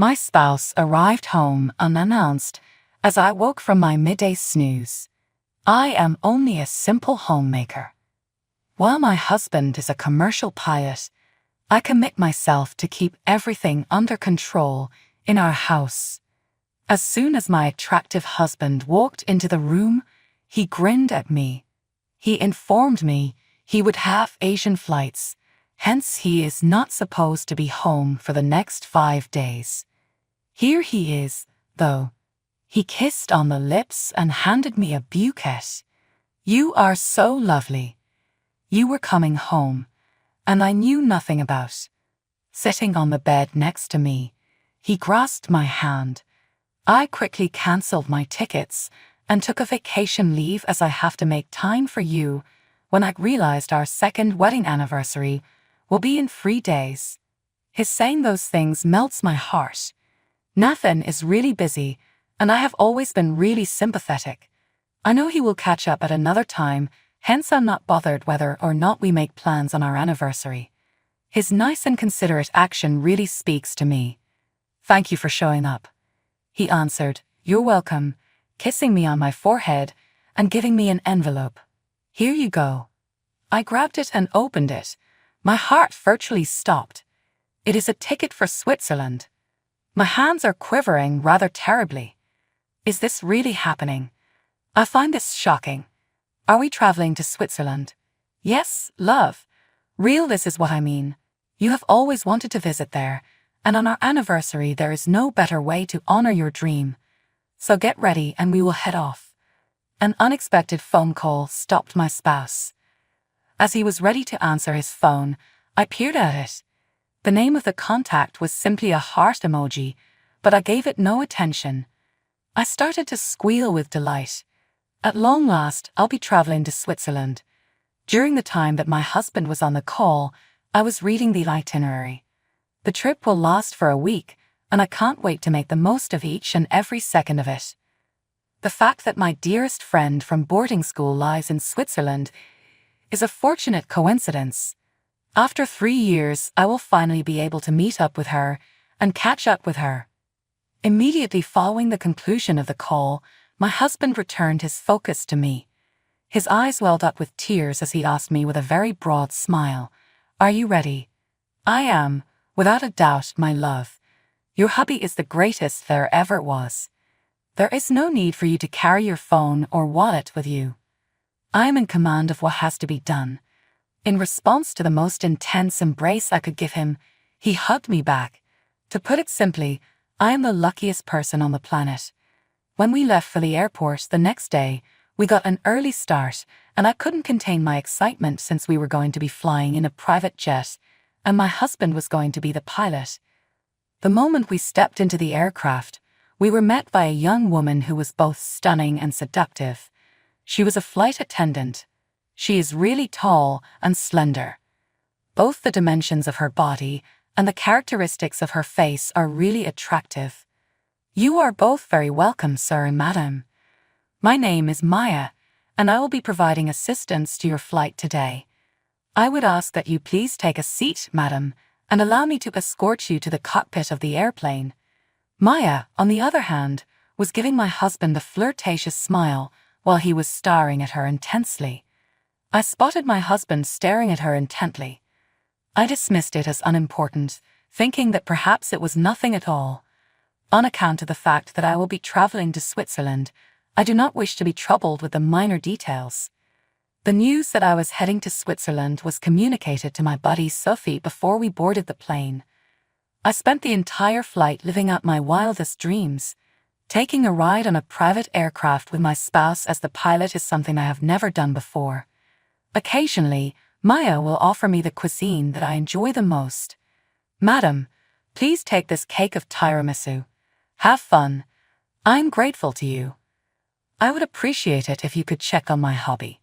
My spouse arrived home unannounced as I woke from my midday snooze. I am only a simple homemaker. While my husband is a commercial pilot, I commit myself to keep everything under control in our house. As soon as my attractive husband walked into the room, he grinned at me. He informed me he would have Asian flights, hence he is not supposed to be home for the next 5 days. Here he is, though. He kissed on the lips and handed me a bouquet. You are so lovely. You were coming home, and I knew nothing about. Sitting on the bed next to me, he grasped my hand. I quickly cancelled my tickets and took a vacation leave as I have to make time for you when I realized our second wedding anniversary will be in 3 days. His saying those things melts my heart. Nathan is really busy, and I have always been really sympathetic. I know he will catch up at another time, hence I'm not bothered whether or not we make plans on our anniversary. His nice and considerate action really speaks to me. Thank you for showing up. He answered, You're welcome, kissing me on my forehead and giving me an envelope. Here you go. I grabbed it and opened it. My heart virtually stopped. It is a ticket for Switzerland. My hands are quivering rather terribly. Is this really happening? I find this shocking. Are we traveling to Switzerland? Yes, love. Real, this is what I mean. You have always wanted to visit there, and on our anniversary there is no better way to honor your dream. So get ready and we will head off. An unexpected phone call stopped my spouse. As he was ready to answer his phone, I peered at it. The name of the contact was simply a heart emoji, but I gave it no attention. I started to squeal with delight. At long last, I'll be traveling to Switzerland. During the time that my husband was on the call, I was reading the itinerary. The trip will last for a week, and I can't wait to make the most of each and every second of it. The fact that my dearest friend from boarding school lies in Switzerland is a fortunate coincidence. After 3 years, I will finally be able to meet up with her and catch up with her. Immediately following the conclusion of the call, my husband returned his focus to me. His eyes welled up with tears as he asked me with a very broad smile, Are you ready? I am, without a doubt, my love. Your hubby is the greatest there ever was. There is no need for you to carry your phone or wallet with you. I am in command of what has to be done. In response to the most intense embrace I could give him, he hugged me back. To put it simply, I am the luckiest person on the planet. When we left for the airport the next day, we got an early start, and I couldn't contain my excitement since we were going to be flying in a private jet, and my husband was going to be the pilot. The moment we stepped into the aircraft, we were met by a young woman who was both stunning and seductive. She was a flight attendant. She is really tall and slender. Both the dimensions of her body and the characteristics of her face are really attractive. You are both very welcome, sir and madam. My name is Maya, and I will be providing assistance to your flight today. I would ask that you please take a seat, madam, and allow me to escort you to the cockpit of the airplane. Maya, on the other hand, was giving my husband a flirtatious smile while he was staring at her intensely. I spotted my husband staring at her intently. I dismissed it as unimportant, thinking that perhaps it was nothing at all. On account of the fact that I will be traveling to Switzerland, I do not wish to be troubled with the minor details. The news that I was heading to Switzerland was communicated to my buddy Sophie before we boarded the plane. I spent the entire flight living out my wildest dreams. Taking a ride on a private aircraft with my spouse as the pilot is something I have never done before. Occasionally, Maya will offer me the cuisine that I enjoy the most. Madam, please take this cake of tiramisu. Have fun. I'm grateful to you. I would appreciate it if you could check on my hobby.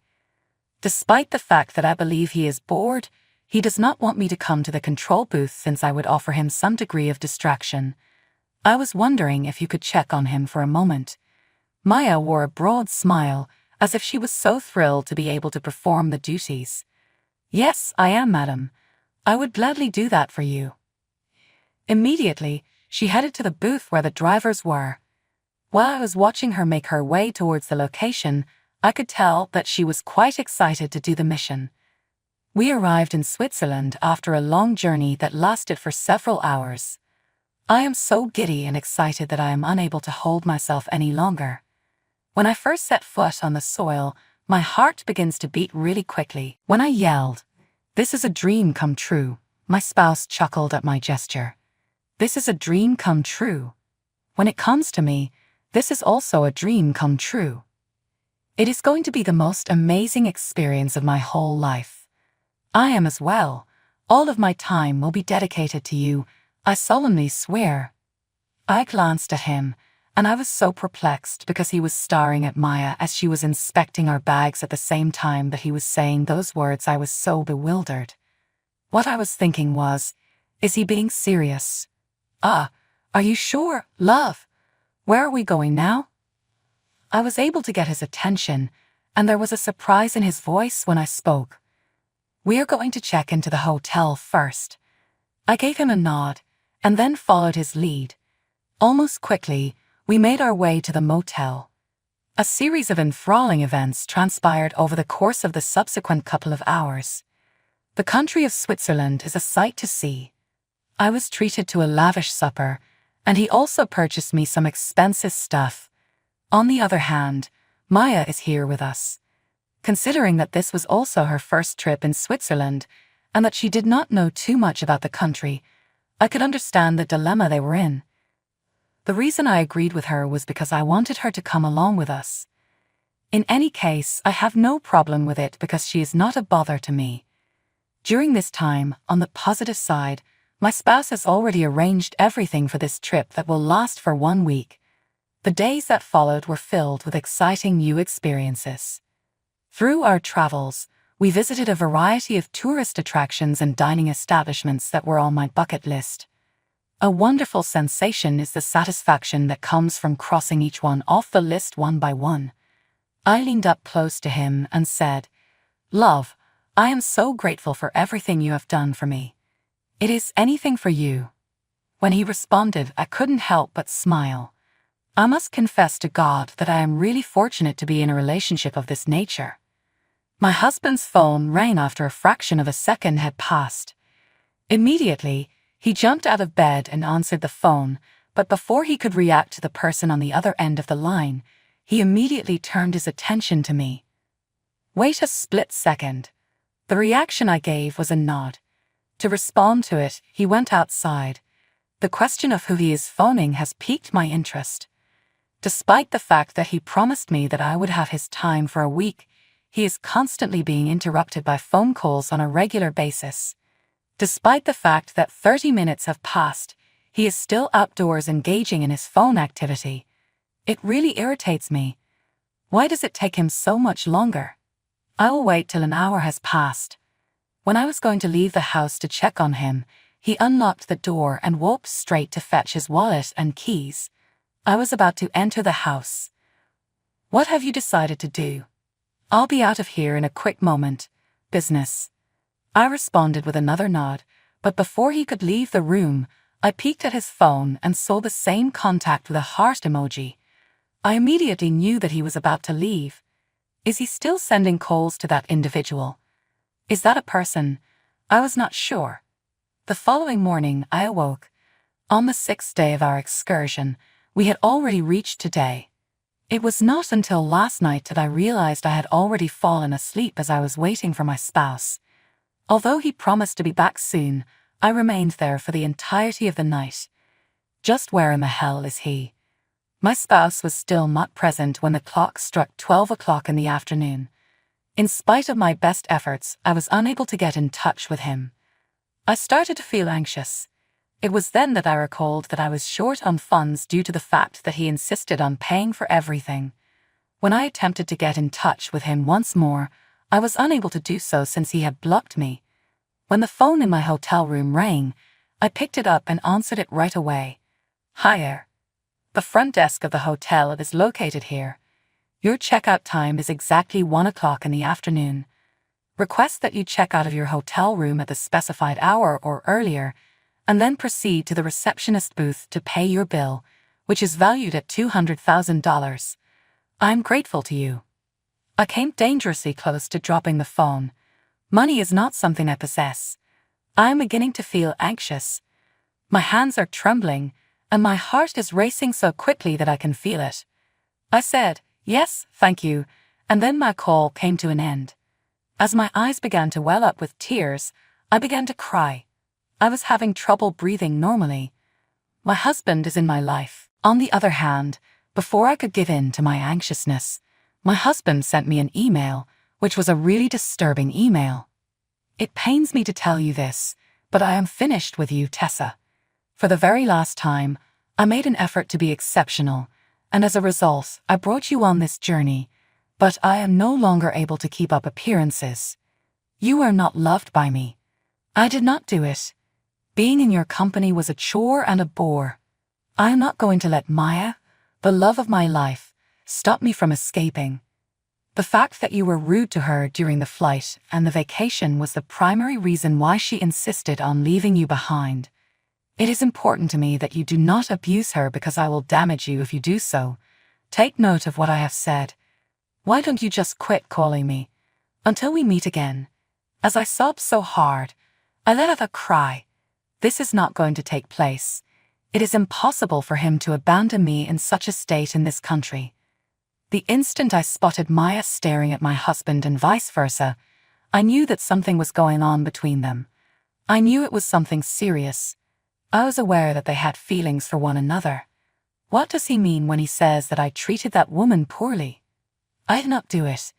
Despite the fact that I believe he is bored, he does not want me to come to the control booth since I would offer him some degree of distraction. I was wondering if you could check on him for a moment. Maya wore a broad smile, as if she was so thrilled to be able to perform the duties. Yes, I am, madam. I would gladly do that for you. Immediately, she headed to the booth where the drivers were. While I was watching her make her way towards the location, I could tell that she was quite excited to do the mission. We arrived in Switzerland after a long journey that lasted for several hours. I am so giddy and excited that I am unable to hold myself any longer. When I first set foot on the soil, my heart begins to beat really quickly. When I yelled, "This is a dream come true," my spouse chuckled at my gesture. This is a dream come true. When it comes to me, this is also a dream come true. It is going to be the most amazing experience of my whole life. I am as well. All of my time will be dedicated to you, I solemnly swear. I glanced at him, and I was so perplexed because he was staring at Maya as she was inspecting our bags at the same time that he was saying those words. I was so bewildered. What I was thinking was, is he being serious? Are you sure, love? Where are we going now? I was able to get his attention, and there was a surprise in his voice when I spoke. We are going to check into the hotel first. I gave him a nod, and then followed his lead. Almost quickly, we made our way to the motel. A series of enthralling events transpired over the course of the subsequent couple of hours. The country of Switzerland is a sight to see. I was treated to a lavish supper, and he also purchased me some expensive stuff. On the other hand, Maya is here with us. Considering that this was also her first trip in Switzerland, and that she did not know too much about the country, I could understand the dilemma they were in. The reason I agreed with her was because I wanted her to come along with us. In any case, I have no problem with it because she is not a bother to me. During this time, on the positive side, my spouse has already arranged everything for this trip that will last for 1 week. The days that followed were filled with exciting new experiences. Through our travels, we visited a variety of tourist attractions and dining establishments that were on my bucket list. A wonderful sensation is the satisfaction that comes from crossing each one off the list one by one. I leaned up close to him and said, "Love, I am so grateful for everything you have done for me. It is anything for you." When he responded, I couldn't help but smile. I must confess to God that I am really fortunate to be in a relationship of this nature. My husband's phone rang after a fraction of a second had passed. Immediately, he jumped out of bed and answered the phone, but before he could react to the person on the other end of the line, he immediately turned his attention to me. Wait a split second. The reaction I gave was a nod. To respond to it, he went outside. The question of who he is phoning has piqued my interest. Despite the fact that he promised me that I would have his time for a week, he is constantly being interrupted by phone calls on a regular basis. Despite the fact that 30 minutes have passed, he is still outdoors engaging in his phone activity. It really irritates me. Why does it take him so much longer? I will wait till an hour has passed. When I was going to leave the house to check on him, he unlocked the door and walked straight to fetch his wallet and keys. I was about to enter the house. "What have you decided to do?" "I'll be out of here in a quick moment. Business." I responded with another nod, but before he could leave the room, I peeked at his phone and saw the same contact with a heart emoji. I immediately knew that he was about to leave. Is he still sending calls to that individual? Is that a person? I was not sure. The following morning, I awoke. On the 6th day of our excursion, we had already reached today. It was not until last night that I realized I had already fallen asleep as I was waiting for my spouse. Although he promised to be back soon, I remained there for the entirety of the night. Just where in the hell is he? My spouse was still not present when the clock struck 12 o'clock in the afternoon. In spite of my best efforts, I was unable to get in touch with him. I started to feel anxious. It was then that I recalled that I was short on funds due to the fact that he insisted on paying for everything. When I attempted to get in touch with him once more, I was unable to do so since he had blocked me. When the phone in my hotel room rang, I picked it up and answered it right away. "Hi. The front desk of the hotel is located here. Your checkout time is exactly 1 o'clock in the afternoon. Request that you check out of your hotel room at the specified hour or earlier, and then proceed to the receptionist booth to pay your bill, which is valued at $200,000. I'm grateful to you. I came dangerously close to dropping the phone. Money is not something I possess. I am beginning to feel anxious. My hands are trembling, and my heart is racing so quickly that I can feel it. I said, "Yes, thank you," and then my call came to an end. As my eyes began to well up with tears, I began to cry. I was having trouble breathing normally. My husband is in my life. On the other hand, before I could give in to my anxiousness, my husband sent me an email, which was a really disturbing email. It pains me to tell you this, but I am finished with you, Tessa. For the very last time, I made an effort to be exceptional, and as a result, I brought you on this journey, but I am no longer able to keep up appearances. You are not loved by me. I did not do it. Being in your company was a chore and a bore. I am not going to let Maya, the love of my life, stop me from escaping. The fact that you were rude to her during the flight and the vacation was the primary reason why she insisted on leaving you behind. It is important to me that you do not abuse her because I will damage you if you do so. Take note of what I have said. Why don't you just quit calling me? Until we meet again. As I sobbed so hard, I let out a cry. This is not going to take place. It is impossible for him to abandon me in such a state in this country. The instant I spotted Maya staring at my husband and vice versa, I knew that something was going on between them. I knew it was something serious. I was aware that they had feelings for one another. What does he mean when he says that I treated that woman poorly? I did not do it.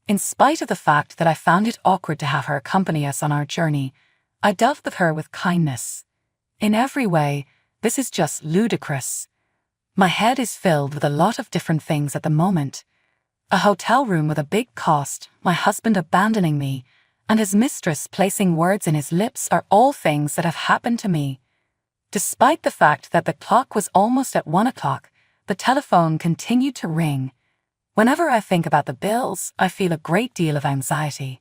In spite of the fact that I found it awkward to have her accompany us on our journey, I dealt with her with kindness. In every way, this is just ludicrous. My head is filled with a lot of different things at the moment. A hotel room with a big cost, my husband abandoning me, and his mistress placing words in his lips are all things that have happened to me. Despite the fact that the clock was almost at 1 o'clock, the telephone continued to ring. Whenever I think about the bills, I feel a great deal of anxiety.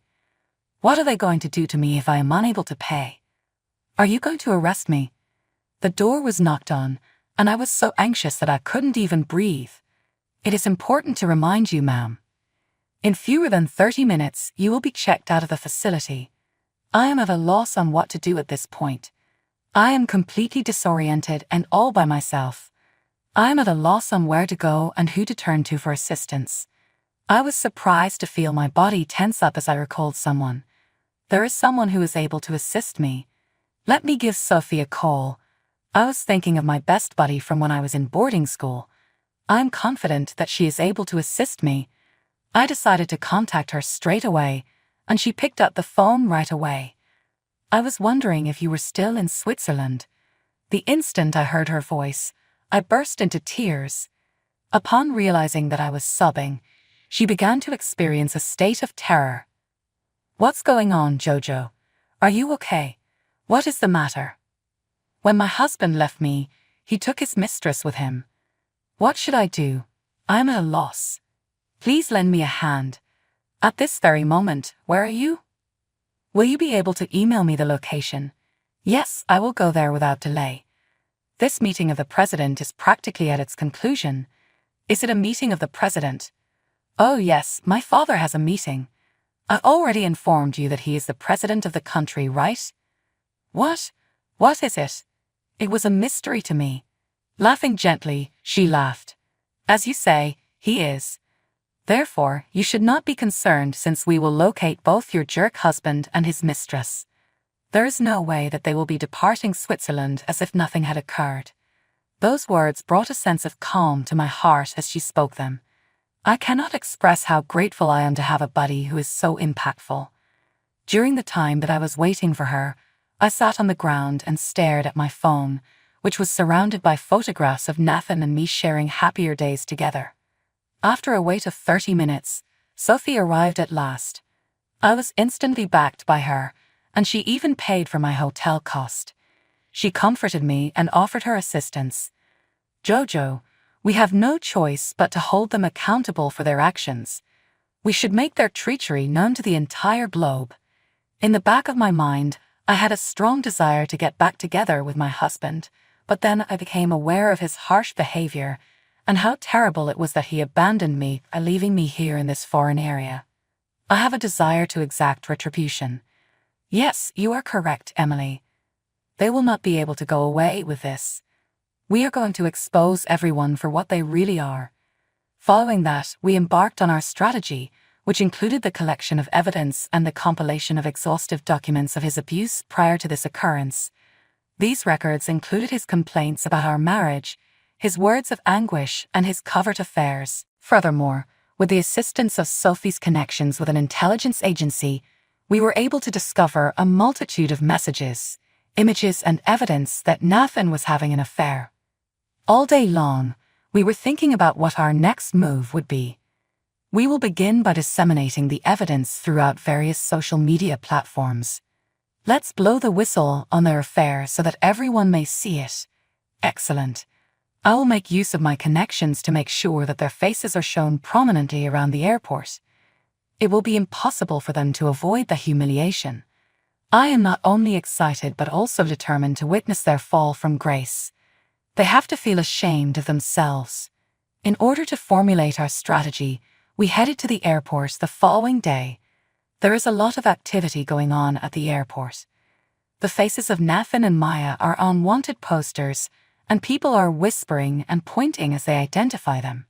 What are they going to do to me if I am unable to pay? Are you going to arrest me? The door was knocked on, and I was so anxious that I couldn't even breathe. It is important to remind you, ma'am. In fewer than 30 minutes, you will be checked out of the facility. I am at a loss on what to do at this point. I am completely disoriented and all by myself. I am at a loss on where to go and who to turn to for assistance. I was surprised to feel my body tense up as I recalled someone. There is someone who is able to assist me. Let me give Sophie a call. I was thinking of my best buddy from when I was in boarding school. I am confident that she is able to assist me. I decided to contact her straight away, and she picked up the phone right away. I was wondering if you were still in Switzerland. The instant I heard her voice, I burst into tears. Upon realizing that I was sobbing, she began to experience a state of terror. What's going on, Jojo? Are you okay? What is the matter? When my husband left me, he took his mistress with him. What should I do? I am at a loss. Please lend me a hand. At this very moment, where are you? Will you be able to email me the location? Yes, I will go there without delay. This meeting of the president is practically at its conclusion. Is it a meeting of the president? Oh yes, my father has a meeting. I already informed you that he is the president of the country, right? What? What is it? It was a mystery to me. Laughing gently, she laughed. As you say, he is. Therefore, you should not be concerned since we will locate both your jerk husband and his mistress. There is no way that they will be departing Switzerland as if nothing had occurred. Those words brought a sense of calm to my heart as she spoke them. I cannot express how grateful I am to have a buddy who is so impactful. During the time that I was waiting for her, I sat on the ground and stared at my phone, which was surrounded by photographs of Nathan and me sharing happier days together. After a wait of 30 minutes, Sophie arrived at last. I was instantly backed by her, and she even paid for my hotel cost. She comforted me and offered her assistance. Jojo, we have no choice but to hold them accountable for their actions. We should make their treachery known to the entire globe. In the back of my mind, I had a strong desire to get back together with my husband, but then I became aware of his harsh behavior and how terrible it was that he abandoned me by leaving me here in this foreign area. I have a desire to exact retribution. Yes, you are correct, Emily. They will not be able to go away with this. We are going to expose everyone for what they really are. Following that, we embarked on our strategy, which included the collection of evidence and the compilation of exhaustive documents of his abuse prior to this occurrence. These records included his complaints about our marriage, his words of anguish, and his covert affairs. Furthermore, with the assistance of Sophie's connections with an intelligence agency, we were able to discover a multitude of messages, images, and evidence that Nathan was having an affair. All day long, we were thinking about what our next move would be. We will begin by disseminating the evidence throughout various social media platforms. Let's blow the whistle on their affair so that everyone may see it. Excellent. I will make use of my connections to make sure that their faces are shown prominently around the airport. It will be impossible for them to avoid the humiliation. I am not only excited but also determined to witness their fall from grace. They have to feel ashamed of themselves. In order to formulate our strategy, we headed to the airport the following day. There is a lot of activity going on at the airport. The faces of Nathan and Maya are on wanted posters, and people are whispering and pointing as they identify them.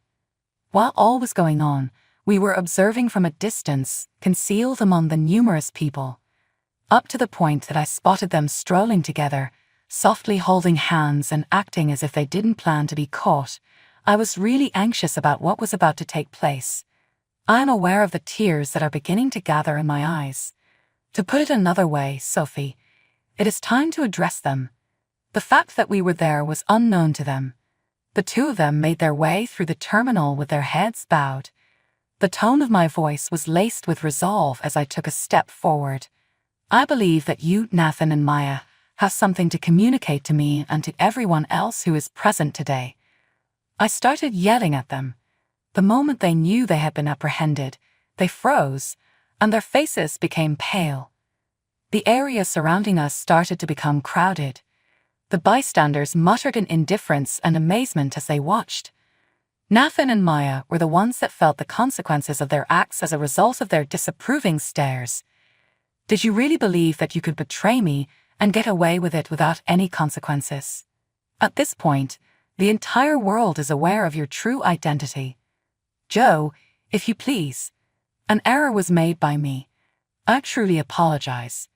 While all was going on, we were observing from a distance, concealed among the numerous people, up to the point that I spotted them strolling together, softly holding hands and acting as if they didn't plan to be caught. I was really anxious about what was about to take place. I am aware of the tears that are beginning to gather in my eyes. To put it another way, Sophie, it is time to address them. The fact that we were there was unknown to them. The two of them made their way through the terminal with their heads bowed. The tone of my voice was laced with resolve as I took a step forward. I believe that you, Nathan and Maya, have something to communicate to me and to everyone else who is present today. I started yelling at them. The moment they knew they had been apprehended, they froze, and their faces became pale. The area surrounding us started to become crowded. The bystanders muttered in indifference and amazement as they watched. Nathan and Maya were the ones that felt the consequences of their acts as a result of their disapproving stares. Did you really believe that you could betray me and get away with it without any consequences? At this point, the entire world is aware of your true identity. Joe, if you please. An error was made by me. I truly apologize.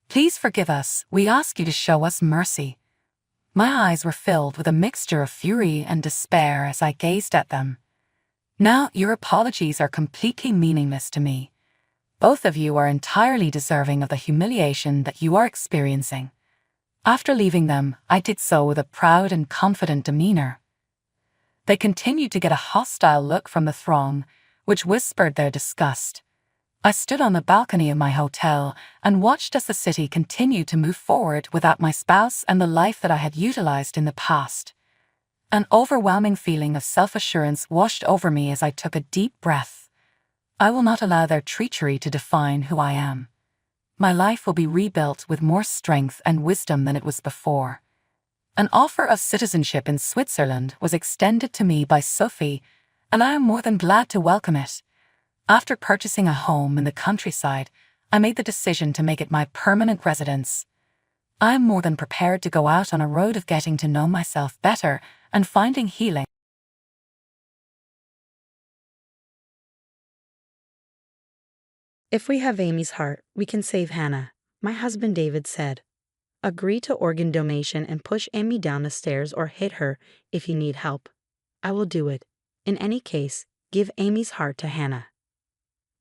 Please forgive us. We ask you to show us mercy. My eyes were filled with a mixture of fury and despair as I gazed at them. Now your apologies are completely meaningless to me. Both of you are entirely deserving of the humiliation that you are experiencing. After leaving them, I did so with a proud and confident demeanor. They continued to get a hostile look from the throng, which whispered their disgust. I stood on the balcony of my hotel and watched as the city continued to move forward without my spouse and the life that I had utilized in the past. An overwhelming feeling of self-assurance washed over me as I took a deep breath. I will not allow their treachery to define who I am. My life will be rebuilt with more strength and wisdom than it was before. An offer of citizenship in Switzerland was extended to me by Sophie, and I am more than glad to welcome it. After purchasing a home in the countryside, I made the decision to make it my permanent residence. I am more than prepared to go out on a road of getting to know myself better and finding healing. If we have Amy's heart, we can save Hannah, my husband David said. Agree to organ donation and push Amy down the stairs or hit her if you need help. I will do it. In any case, give Amy's heart to Hannah.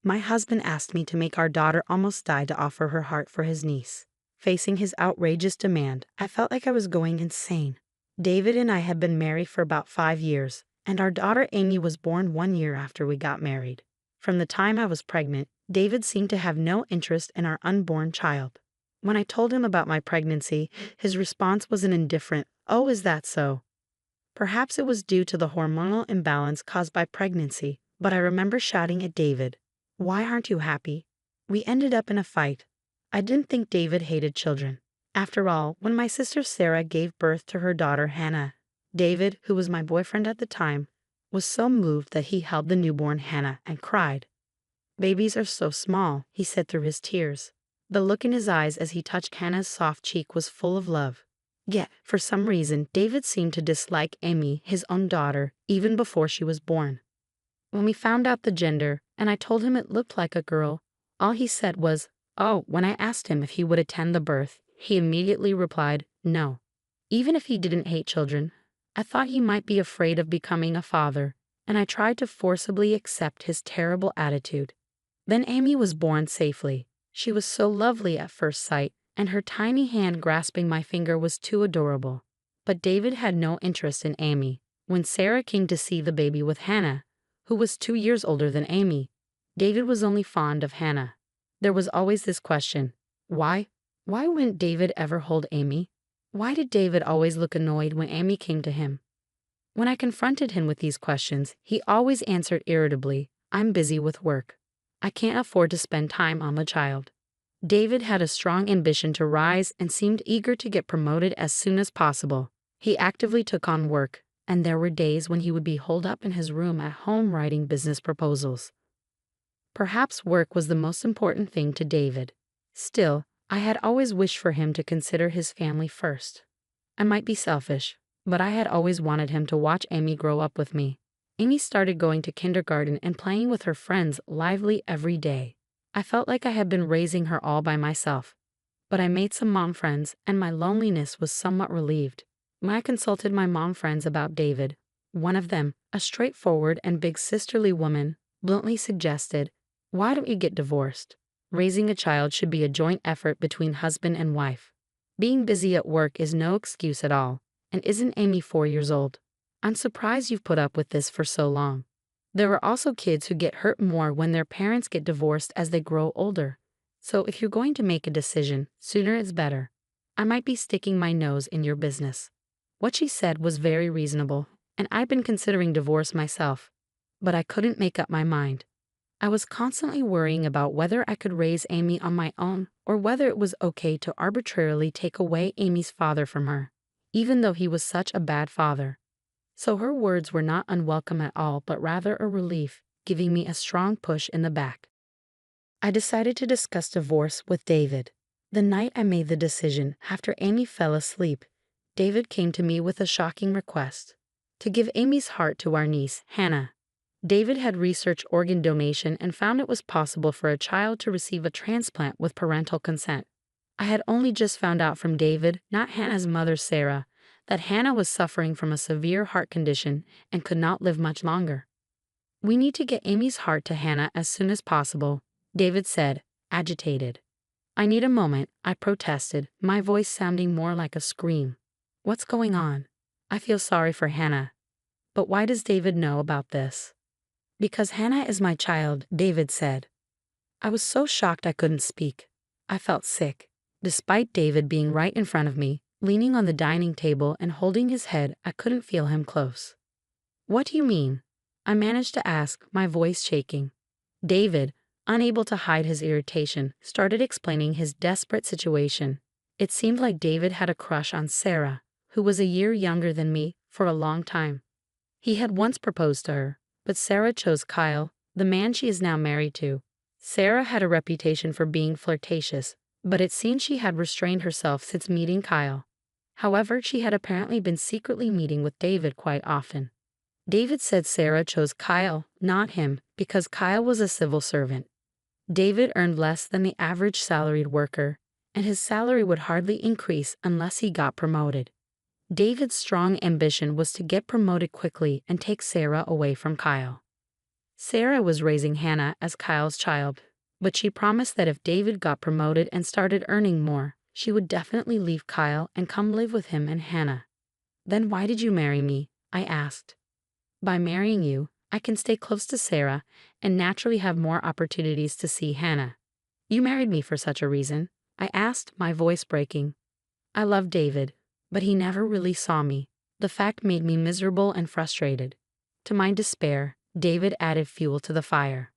My husband asked me to make our daughter almost die to offer her heart for his niece. Facing his outrageous demand, I felt like I was going insane. David and I had been married for about 5 years, and our daughter Amy was born 1 year after we got married. From the time I was pregnant, David seemed to have no interest in our unborn child. When I told him about my pregnancy, his response was an indifferent, "Oh, is that so?" Perhaps it was due to the hormonal imbalance caused by pregnancy, but I remember shouting at David, "Why aren't you happy?" We ended up in a fight. I didn't think David hated children. After all, when my sister Sarah gave birth to her daughter Hannah, David, who was my boyfriend at the time, was so moved that he held the newborn Hannah and cried. "Babies are so small," he said through his tears. The look in his eyes as he touched Hannah's soft cheek was full of love. Yet, for some reason, David seemed to dislike Amy, his own daughter, even before she was born. When we found out the gender, and I told him it looked like a girl, all he said was, "Oh." When I asked him if he would attend the birth, he immediately replied, "No." Even if he didn't hate children, I thought he might be afraid of becoming a father, and I tried to forcibly accept his terrible attitude. Then Amy was born safely. She was so lovely at first sight, and her tiny hand grasping my finger was too adorable. But David had no interest in Amy. When Sarah came to see the baby with Hannah, who was 2 years older than Amy, David was only fond of Hannah. There was always this question: why? Why wouldn't David ever hold Amy? Why did David always look annoyed when Amy came to him? When I confronted him with these questions, he always answered irritably, "I'm busy with work. I can't afford to spend time on the child." David had a strong ambition to rise and seemed eager to get promoted as soon as possible. He actively took on work, and there were days when he would be holed up in his room at home writing business proposals. Perhaps work was the most important thing to David. Still, I had always wished for him to consider his family first. I might be selfish, but I had always wanted him to watch Amy grow up with me. Amy started going to kindergarten and playing with her friends lively every day. I felt like I had been raising her all by myself. But I made some mom friends, and my loneliness was somewhat relieved. When I consulted my mom friends about David, one of them, a straightforward and big sisterly woman, bluntly suggested, "Why don't you get divorced? Raising a child should be a joint effort between husband and wife. Being busy at work is no excuse at all, and isn't Amy 4 years old? I'm surprised you've put up with this for so long." There are also kids who get hurt more when their parents get divorced as they grow older. So if you're going to make a decision, sooner is better. I might be sticking my nose in your business. What she said was very reasonable, and I've been considering divorce myself. But I couldn't make up my mind. I was constantly worrying about whether I could raise Amy on my own or whether it was okay to arbitrarily take away Amy's father from her, even though he was such a bad father. So her words were not unwelcome at all, but rather a relief, giving me a strong push in the back. I decided to discuss divorce with David. The night I made the decision, after Amy fell asleep, David came to me with a shocking request: to give Amy's heart to our niece, Hannah. David had researched organ donation and found it was possible for a child to receive a transplant with parental consent. I had only just found out from David, not Hannah's mother Sarah, that Hannah was suffering from a severe heart condition and could not live much longer. "We need to get Amy's heart to Hannah as soon as possible," David said, agitated. "I need a moment," I protested, my voice sounding more like a scream. "What's going on? I feel sorry for Hannah." "But why does David know about this?" "Because Hannah is my child," David said. I was so shocked I couldn't speak. I felt sick. Despite David being right in front of me, leaning on the dining table and holding his head, I couldn't feel him close. "What do you mean?" I managed to ask, my voice shaking. David, unable to hide his irritation, started explaining his desperate situation. It seemed like David had a crush on Sarah, who was a year younger than me, for a long time. He had once proposed to her, but Sarah chose Kyle, the man she is now married to. Sarah had a reputation for being flirtatious, but it seemed she had restrained herself since meeting Kyle. However, she had apparently been secretly meeting with David quite often. David said Sarah chose Kyle, not him, because Kyle was a civil servant. David earned less than the average salaried worker, and his salary would hardly increase unless he got promoted. David's strong ambition was to get promoted quickly and take Sarah away from Kyle. Sarah was raising Hannah as Kyle's child, but she promised that if David got promoted and started earning more, she would definitely leave Kyle and come live with him and Hannah. "Then why did you marry me?" I asked. "By marrying you, I can stay close to Sarah and naturally have more opportunities to see Hannah." "You married me for such a reason?" I asked, my voice breaking. I loved David, but he never really saw me. The fact made me miserable and frustrated. To my despair, David added fuel to the fire.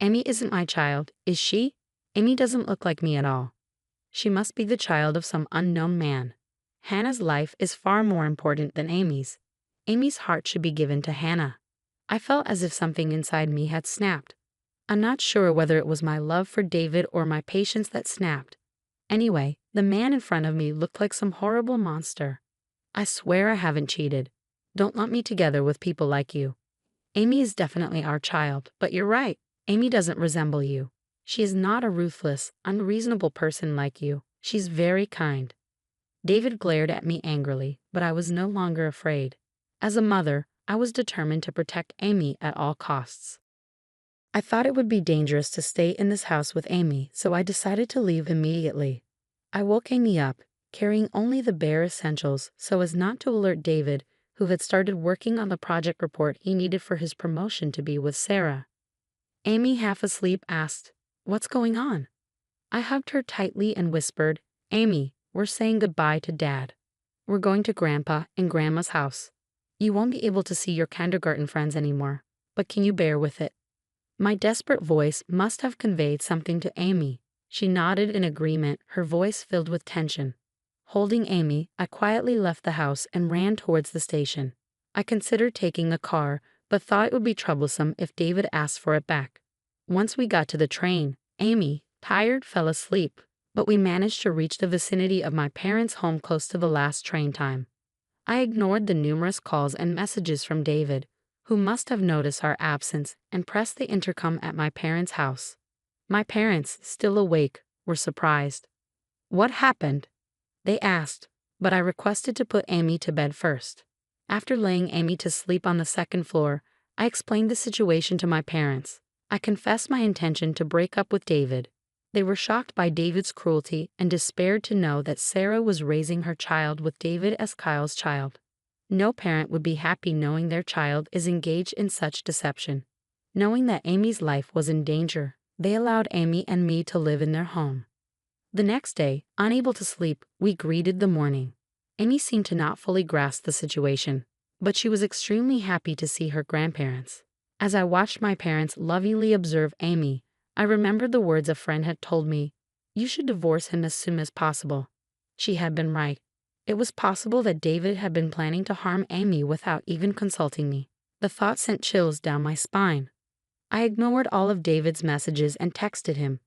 "Amy isn't my child, is she?" Amy doesn't look like me at all. She must be the child of some unknown man. Hannah's life is far more important than Amy's. Amy's heart should be given to Hannah. I felt as if something inside me had snapped. I'm not sure whether it was my love for David or my patience that snapped. Anyway, the man in front of me looked like some horrible monster. I swear I haven't cheated. Don't lump me together with people like you. Amy is definitely our child, but you're right. Amy doesn't resemble you. She is not a ruthless, unreasonable person like you. She's very kind. David glared at me angrily, but I was no longer afraid. As a mother, I was determined to protect Amy at all costs. I thought it would be dangerous to stay in this house with Amy, so I decided to leave immediately. I woke Amy up, carrying only the bare essentials so as not to alert David, who had started working on the project report he needed for his promotion to be with Sarah. Amy, half asleep, asked, "What's going on?" I hugged her tightly and whispered, "Amy, we're saying goodbye to Dad. We're going to Grandpa and Grandma's house. You won't be able to see your kindergarten friends anymore, but can you bear with it?" My desperate voice must have conveyed something to Amy. She nodded in agreement, her voice filled with tension. Holding Amy, I quietly left the house and ran towards the station. I considered taking a car, but thought it would be troublesome if David asked for it back. Once we got to the train, Amy, tired, fell asleep, but we managed to reach the vicinity of my parents' home close to the last train time. I ignored the numerous calls and messages from David, who must have noticed our absence, and pressed the intercom at my parents' house. My parents, still awake, were surprised. "What happened?" they asked, but I requested to put Amy to bed first. After laying Amy to sleep on the second floor, I explained the situation to my parents. I confessed my intention to break up with David. They were shocked by David's cruelty and despaired to know that Sarah was raising her child with David as Kyle's child. No parent would be happy knowing their child is engaged in such deception. Knowing that Amy's life was in danger, they allowed Amy and me to live in their home. The next day, unable to sleep, we greeted the morning. Amy seemed to not fully grasp the situation, but she was extremely happy to see her grandparents. As I watched my parents lovingly observe Amy, I remembered the words a friend had told me, "You should divorce him as soon as possible." She had been right. It was possible that David had been planning to harm Amy without even consulting me. The thought sent chills down my spine. I ignored all of David's messages and texted him,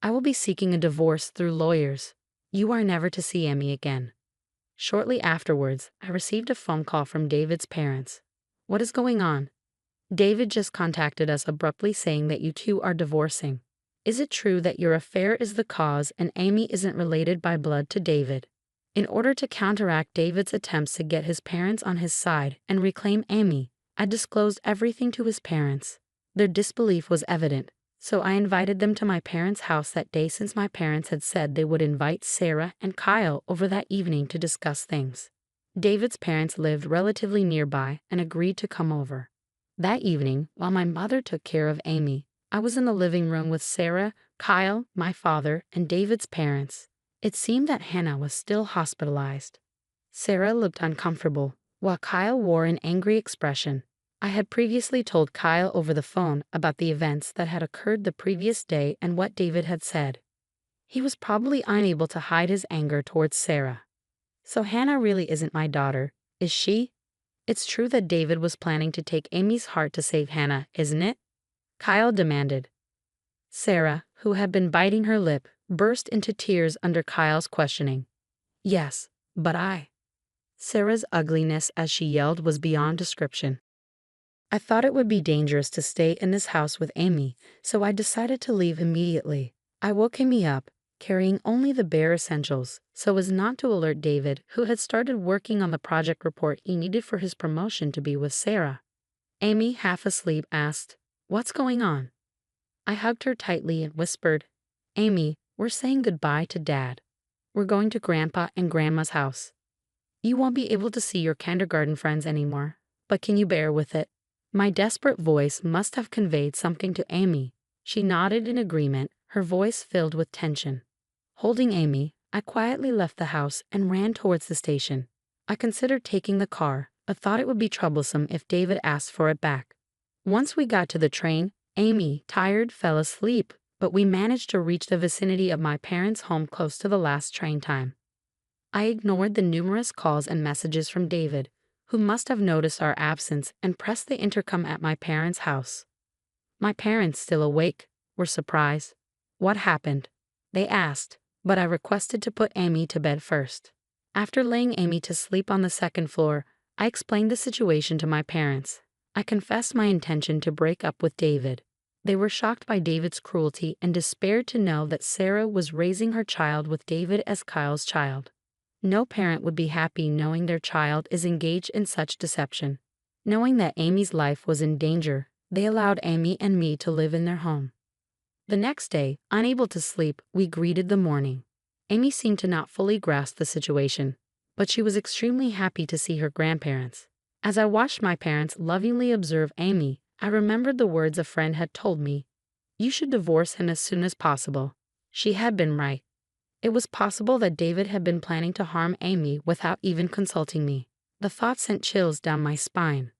"I will be seeking a divorce through lawyers. You are never to see Amy again." Shortly afterwards, I received a phone call from David's parents. "What is going on?" "David just contacted us abruptly saying that you two are divorcing. Is it true that your affair is the cause and Amy isn't related by blood to David?" In order to counteract David's attempts to get his parents on his side and reclaim Amy, I disclosed everything to his parents. Their disbelief was evident, so I invited them to my parents' house that day since my parents had said they would invite Sarah and Kyle over that evening to discuss things. David's parents lived relatively nearby and agreed to come over. That evening, while my mother took care of Amy, I was in the living room with Sarah, Kyle, my father, and David's parents. It seemed that Hannah was still hospitalized. Sarah looked uncomfortable, while Kyle wore an angry expression. I had previously told Kyle over the phone about the events that had occurred the previous day and what David had said. He was probably unable to hide his anger towards Sarah. "So Hannah really isn't my daughter, is she? It's true that David was planning to take Amy's heart to save Hannah, isn't it?" Kyle demanded. Sarah, who had been biting her lip, burst into tears under Kyle's questioning. "Yes, but I..." Sarah's ugliness as she yelled was beyond description. I thought it would be dangerous to stay in this house with Amy, so I decided to leave immediately. I woke Amy up, carrying only the bare essentials, so as not to alert David, who had started working on the project report he needed for his promotion to be with Sarah. Amy, half asleep, asked, "What's going on?" I hugged her tightly and whispered, "Amy, we're saying goodbye to Dad. We're going to Grandpa and Grandma's house. You won't be able to see your kindergarten friends anymore, but can you bear with it?" My desperate voice must have conveyed something to Amy. She nodded in agreement, her voice filled with tension. Holding Amy, I quietly left the house and ran towards the station. I considered taking the car, but thought it would be troublesome if David asked for it back. Once we got to the train, Amy, tired, fell asleep, but we managed to reach the vicinity of my parents' home close to the last train time. I ignored the numerous calls and messages from David, who must have noticed our absence, and pressed the intercom at my parents' house. My parents, still awake, were surprised. What happened? They asked, but I requested to put Amy to bed first. After laying Amy to sleep on the second floor, I explained the situation to my parents. I confessed my intention to break up with David. They were shocked by David's cruelty and despaired to know that Sarah was raising her child with David as Kyle's child. No parent would be happy knowing their child is engaged in such deception. Knowing that Amy's life was in danger, they allowed Amy and me to live in their home. The next day, unable to sleep, we greeted the morning. Amy seemed to not fully grasp the situation, but she was extremely happy to see her grandparents. As I watched my parents lovingly observe Amy, I remembered the words a friend had told me. You should divorce him as soon as possible. She had been right. It was possible that David had been planning to harm Amy without even consulting me. The thought sent chills down my spine.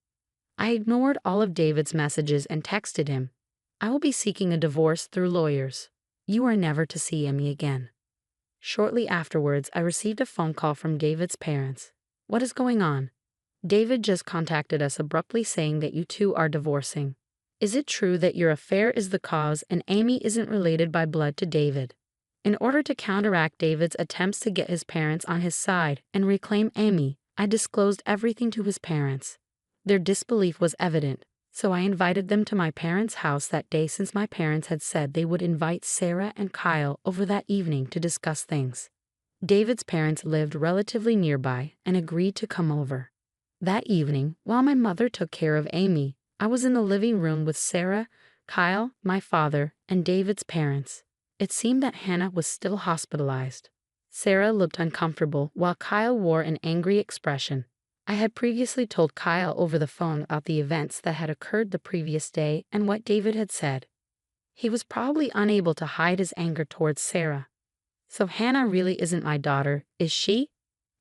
I ignored all of David's messages and texted him. I will be seeking a divorce through lawyers. You are never to see Amy again. Shortly afterwards, I received a phone call from David's parents. What is going on? David just contacted us abruptly saying that you two are divorcing. Is it true that your affair is the cause and Amy isn't related by blood to David? In order to counteract David's attempts to get his parents on his side and reclaim Amy, I disclosed everything to his parents. Their disbelief was evident, so I invited them to my parents' house that day since my parents had said they would invite Sarah and Kyle over that evening to discuss things. David's parents lived relatively nearby and agreed to come over. That evening, while my mother took care of Amy, I was in the living room with Sarah, Kyle, my father, and David's parents. It seemed that Hannah was still hospitalized. Sarah looked uncomfortable while Kyle wore an angry expression. I had previously told Kyle over the phone about the events that had occurred the previous day and what David had said. He was probably unable to hide his anger towards Sarah. So Hannah really isn't my daughter, is she?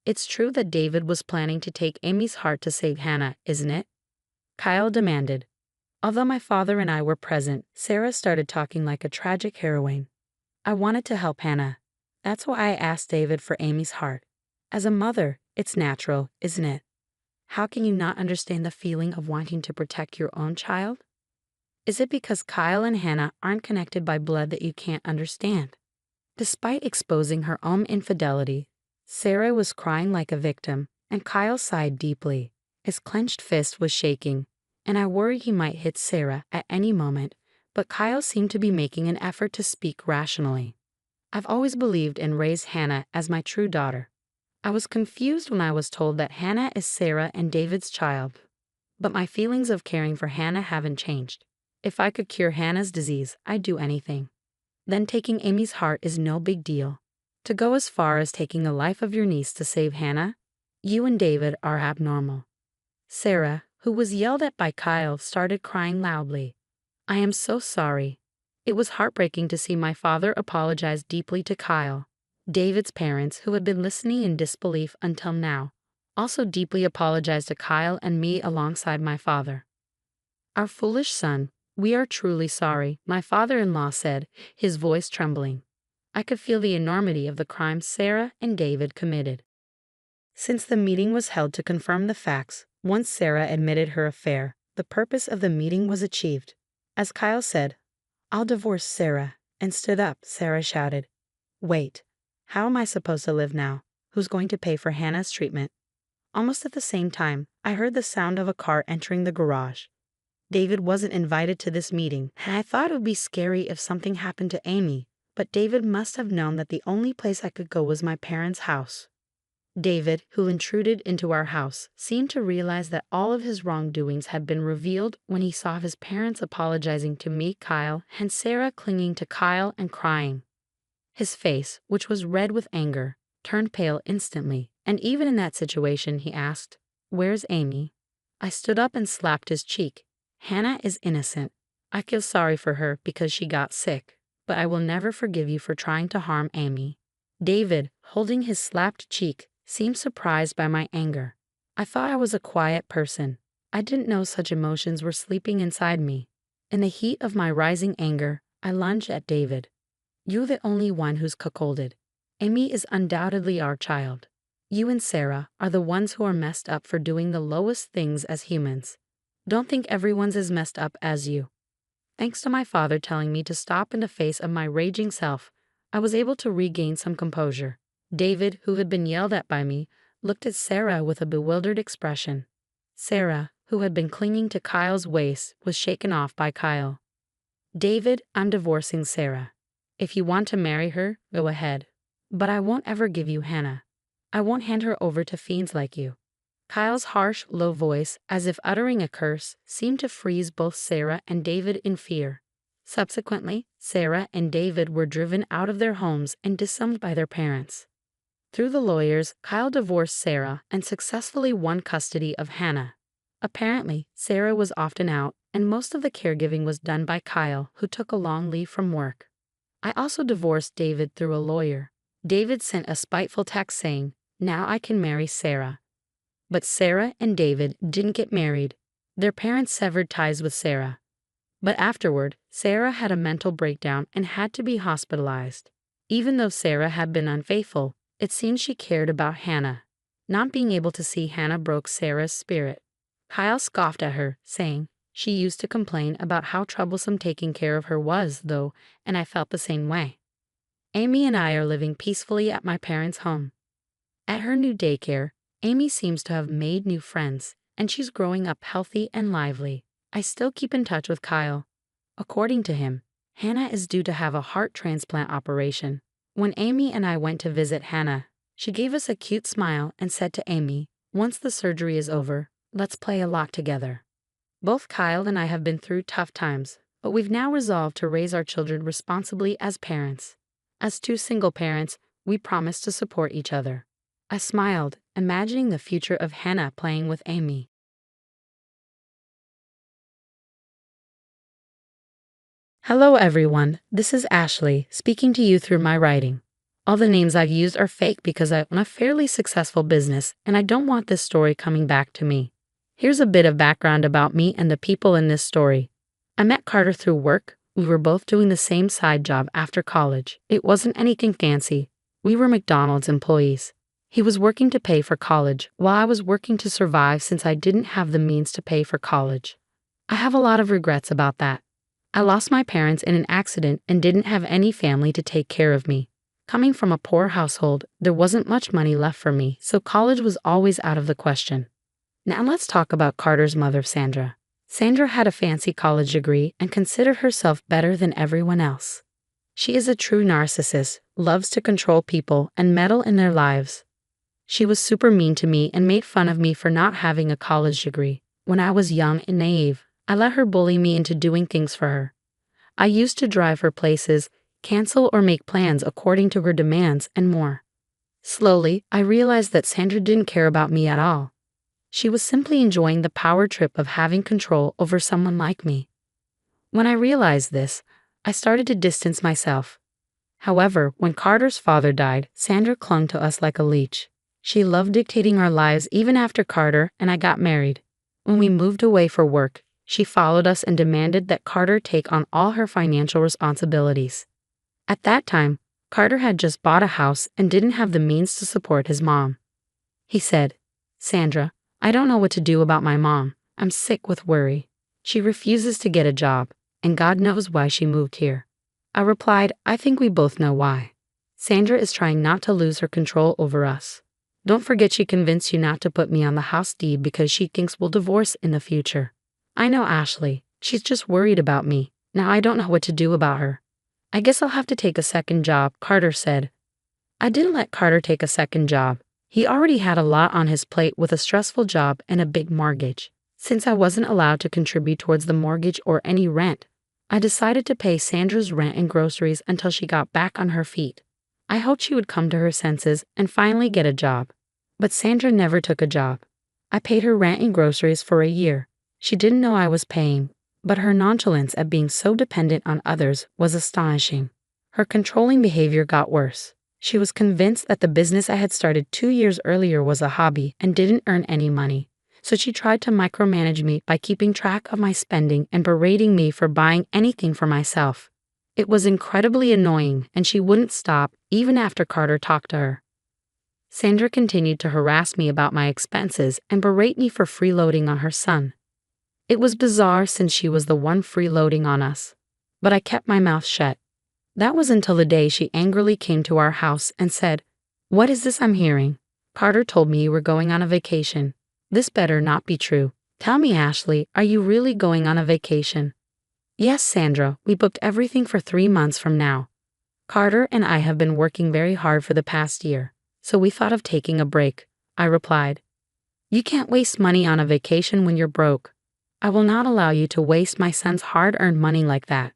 It's true that David was planning to take Amy's heart to save Hannah, isn't it? Kyle demanded. Although my father and I were present, Sarah started talking like a tragic heroine. I wanted to help Hannah. That's why I asked David for Amy's heart. As a mother, it's natural, isn't it? How can you not understand the feeling of wanting to protect your own child? Is it because Kyle and Hannah aren't connected by blood that you can't understand? Despite exposing her own infidelity, Sarah was crying like a victim, and Kyle sighed deeply. His clenched fist was shaking, and I worried he might hit Sarah at any moment, but Kyle seemed to be making an effort to speak rationally. I've always believed and raised Hannah as my true daughter. I was confused when I was told that Hannah is Sarah and David's child. But my feelings of caring for Hannah haven't changed. If I could cure Hannah's disease, I'd do anything. Then taking Amy's heart is no big deal. To go as far as taking the life of your niece to save Hannah? You and David are abnormal. Sarah, who was yelled at by Kyle, started crying loudly. I am so sorry. It was heartbreaking to see my father apologize deeply to Kyle. David's parents, who had been listening in disbelief until now, also deeply apologized to Kyle and me alongside my father. Our foolish son, we are truly sorry, my father-in-law said, his voice trembling. I could feel the enormity of the crime Sarah and David committed. Since the meeting was held to confirm the facts, once Sarah admitted her affair, the purpose of the meeting was achieved. As Kyle said, I'll divorce Sarah, and stood up, Sarah shouted. Wait, how am I supposed to live now? Who's going to pay for Hannah's treatment? Almost at the same time, I heard the sound of a car entering the garage. David wasn't invited to this meeting, and I thought it would be scary if something happened to Amy, but David must have known that the only place I could go was my parents' house. David, who intruded into our house, seemed to realize that all of his wrongdoings had been revealed when he saw his parents apologizing to me, Kyle, and Sarah clinging to Kyle and crying. His face, which was red with anger, turned pale instantly, and even in that situation he asked, Where's Amy? I stood up and slapped his cheek. Hannah is innocent. I feel sorry for her because she got sick, but I will never forgive you for trying to harm Amy. David, holding his slapped cheek, seemed surprised by my anger. I thought I was a quiet person. I didn't know such emotions were sleeping inside me. In the heat of my rising anger, I lunged at David. "You're the only one who's cuckolded. Amy is undoubtedly our child. You and Sarah are the ones who are messed up for doing the lowest things as humans. Don't think everyone's as messed up as you." Thanks to my father telling me to stop in the face of my raging self, I was able to regain some composure. David, who had been yelled at by me, looked at Sarah with a bewildered expression. Sarah, who had been clinging to Kyle's waist, was shaken off by Kyle. "David, I'm divorcing Sarah. If you want to marry her, go ahead. But I won't ever give you Hannah. I won't hand her over to fiends like you." Kyle's harsh, low voice, as if uttering a curse, seemed to freeze both Sarah and David in fear. Subsequently, Sarah and David were driven out of their homes and disowned by their parents. Through the lawyers, Kyle divorced Sarah and successfully won custody of Hannah. Apparently, Sarah was often out, and most of the caregiving was done by Kyle, who took a long leave from work. I also divorced David through a lawyer. David sent a spiteful text saying, "Now I can marry Sarah." But Sarah and David didn't get married. Their parents severed ties with Sarah. But afterward, Sarah had a mental breakdown and had to be hospitalized. Even though Sarah had been unfaithful, it seemed she cared about Hannah. Not being able to see Hannah broke Sarah's spirit. Kyle scoffed at her, saying, "She used to complain about how troublesome taking care of her was, though, and I felt the same way." Amy and I are living peacefully at my parents' home. At her new daycare, Amy seems to have made new friends, and she's growing up healthy and lively. I still keep in touch with Kyle. According to him, Hannah is due to have a heart transplant operation. When Amy and I went to visit Hannah, she gave us a cute smile and said to Amy, "Once the surgery is over, let's play a lot together." Both Kyle and I have been through tough times, but we've now resolved to raise our children responsibly as parents. As two single parents, we promise to support each other. I smiled, imagining the future of Hannah playing with Amy. Hello everyone, this is Ashley, speaking to you through my writing. All the names I've used are fake because I own a fairly successful business and I don't want this story coming back to me. Here's a bit of background about me and the people in this story. I met Carter through work. We were both doing the same side job after college. It wasn't anything fancy. We were McDonald's employees. He was working to pay for college, while I was working to survive since I didn't have the means to pay for college. I have a lot of regrets about that. I lost my parents in an accident and didn't have any family to take care of me. Coming from a poor household, there wasn't much money left for me, so college was always out of the question. Now let's talk about Carter's mother, Sandra. Sandra had a fancy college degree and considered herself better than everyone else. She is a true narcissist, loves to control people and meddle in their lives. She was super mean to me and made fun of me for not having a college degree. When I was young and naive, I let her bully me into doing things for her. I used to drive her places, cancel or make plans according to her demands, and more. Slowly, I realized that Sandra didn't care about me at all. She was simply enjoying the power trip of having control over someone like me. When I realized this, I started to distance myself. However, when Carter's father died, Sandra clung to us like a leech. She loved dictating our lives even after Carter and I got married. When we moved away for work, she followed us and demanded that Carter take on all her financial responsibilities. At that time, Carter had just bought a house and didn't have the means to support his mom. He said, "Sandra, I don't know what to do about my mom. I'm sick with worry. She refuses to get a job, and God knows why she moved here." I replied, "I think we both know why. Sandra is trying not to lose her control over us. Don't forget she convinced you not to put me on the house deed because she thinks we'll divorce in the future." "I know Ashley. She's just worried about me. Now I don't know what to do about her." "I guess I'll have to take a second job," Carter said. I didn't let Carter take a second job. He already had a lot on his plate with a stressful job and a big mortgage. Since I wasn't allowed to contribute towards the mortgage or any rent, I decided to pay Sandra's rent and groceries until she got back on her feet. I hoped she would come to her senses and finally get a job. But Sandra never took a job. I paid her rent and groceries for a year. She didn't know I was paying, but her nonchalance at being so dependent on others was astonishing. Her controlling behavior got worse. She was convinced that the business I had started 2 years earlier was a hobby and didn't earn any money. So she tried to micromanage me by keeping track of my spending and berating me for buying anything for myself. It was incredibly annoying, and she wouldn't stop even after Carter talked to her. Sandra continued to harass me about my expenses and berate me for freeloading on her son. It was bizarre since she was the one freeloading on us, but I kept my mouth shut. That was until the day she angrily came to our house and said, "What is this I'm hearing? Carter told me you were going on a vacation. This better not be true. Tell me, Ashley, are you really going on a vacation?" "Yes, Sandra, we booked everything for 3 months from now. Carter and I have been working very hard for the past year, so we thought of taking a break," I replied. "You can't waste money on a vacation when you're broke. I will not allow you to waste my son's hard-earned money like that.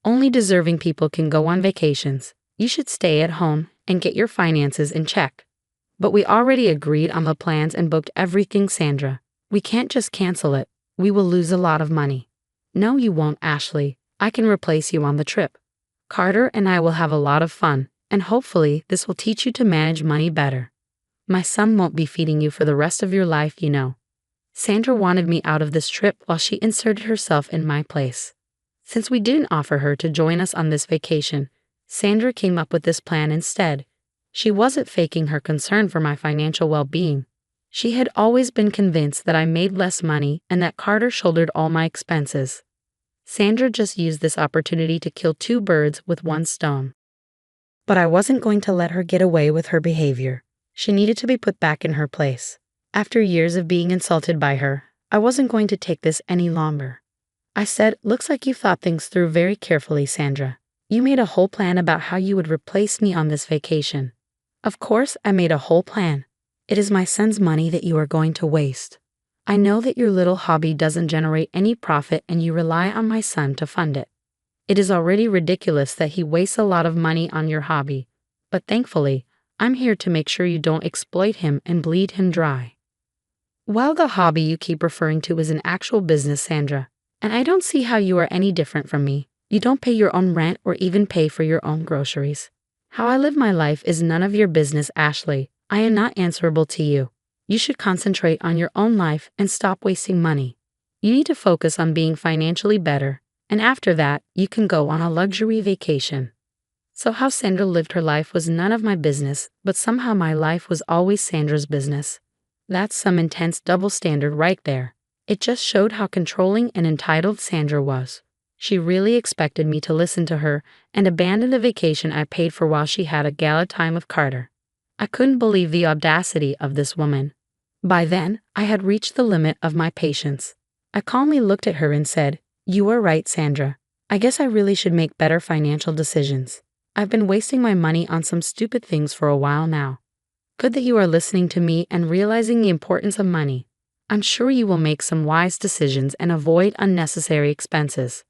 Only deserving people can go on vacations. You should stay at home and get your finances in check." "But we already agreed on the plans and booked everything, Sandra. We can't just cancel it. We will lose a lot of money." "No, you won't, Ashley. I can replace you on the trip. Carter and I will have a lot of fun, and hopefully this will teach you to manage money better. My son won't be feeding you for the rest of your life, you know." Sandra wanted me out of this trip while she inserted herself in my place. Since we didn't offer her to join us on this vacation, Sandra came up with this plan instead. She wasn't faking her concern for my financial well-being. She had always been convinced that I made less money and that Carter shouldered all my expenses. Sandra just used this opportunity to kill 2 birds with 1 stone. But I wasn't going to let her get away with her behavior. She needed to be put back in her place. After years of being insulted by her, I wasn't going to take this any longer. I said, "Looks like you thought things through very carefully, Sandra. You made a whole plan about how you would replace me on this vacation." "Of course, I made a whole plan. It is my son's money that you are going to waste. I know that your little hobby doesn't generate any profit and you rely on my son to fund it. It is already ridiculous that he wastes a lot of money on your hobby, but thankfully, I'm here to make sure you don't exploit him and bleed him dry." "Well, the hobby you keep referring to is an actual business, Sandra, and I don't see how you are any different from me. You don't pay your own rent or even pay for your own groceries. How I live my life is none of your business, Ashley. I am not answerable to you. You should concentrate on your own life and stop wasting money. You need to focus on being financially better, and after that, you can go on a luxury vacation." So how Sandra lived her life was none of my business, but somehow my life was always Sandra's business. That's some intense double standard right there. It just showed how controlling and entitled Sandra was. She really expected me to listen to her and abandon the vacation I paid for while she had a gala time with Carter. I couldn't believe the audacity of this woman. By then, I had reached the limit of my patience. I calmly looked at her and said, "You are right, Sandra. I guess I really should make better financial decisions. I've been wasting my money on some stupid things for a while now. Good that you are listening to me and realizing the importance of money. I'm sure you will make some wise decisions and avoid unnecessary expenses."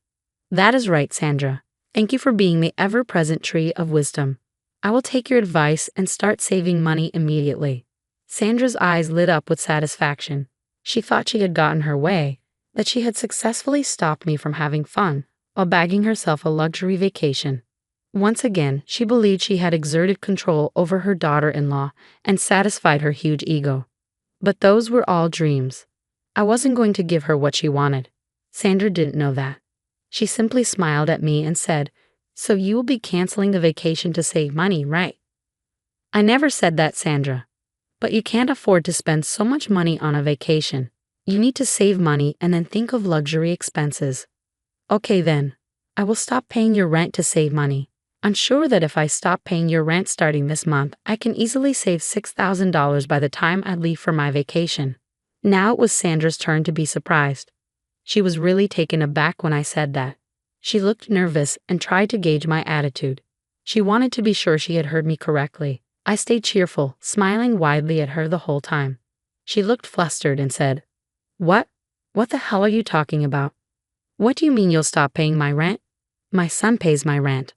"That is right, Sandra. Thank you for being the ever-present tree of wisdom. I will take your advice and start saving money immediately." Sandra's eyes lit up with satisfaction. She thought she had gotten her way, that she had successfully stopped me from having fun while bagging herself a luxury vacation. Once again, she believed she had exerted control over her daughter-in-law and satisfied her huge ego. But those were all dreams. I wasn't going to give her what she wanted. Sandra didn't know that. She simply smiled at me and said, "So you will be canceling the vacation to save money, right?" "I never said that, Sandra. But you can't afford to spend so much money on a vacation. You need to save money and then think of luxury expenses." "Okay then. I will stop paying your rent to save money. I'm sure that if I stop paying your rent starting this month, I can easily save $6,000 by the time I leave for my vacation." Now it was Sandra's turn to be surprised. She was really taken aback when I said that. She looked nervous and tried to gauge my attitude. She wanted to be sure she had heard me correctly. I stayed cheerful, smiling widely at her the whole time. She looked flustered and said, "What? What the hell are you talking about? What do you mean you'll stop paying my rent? My son pays my rent."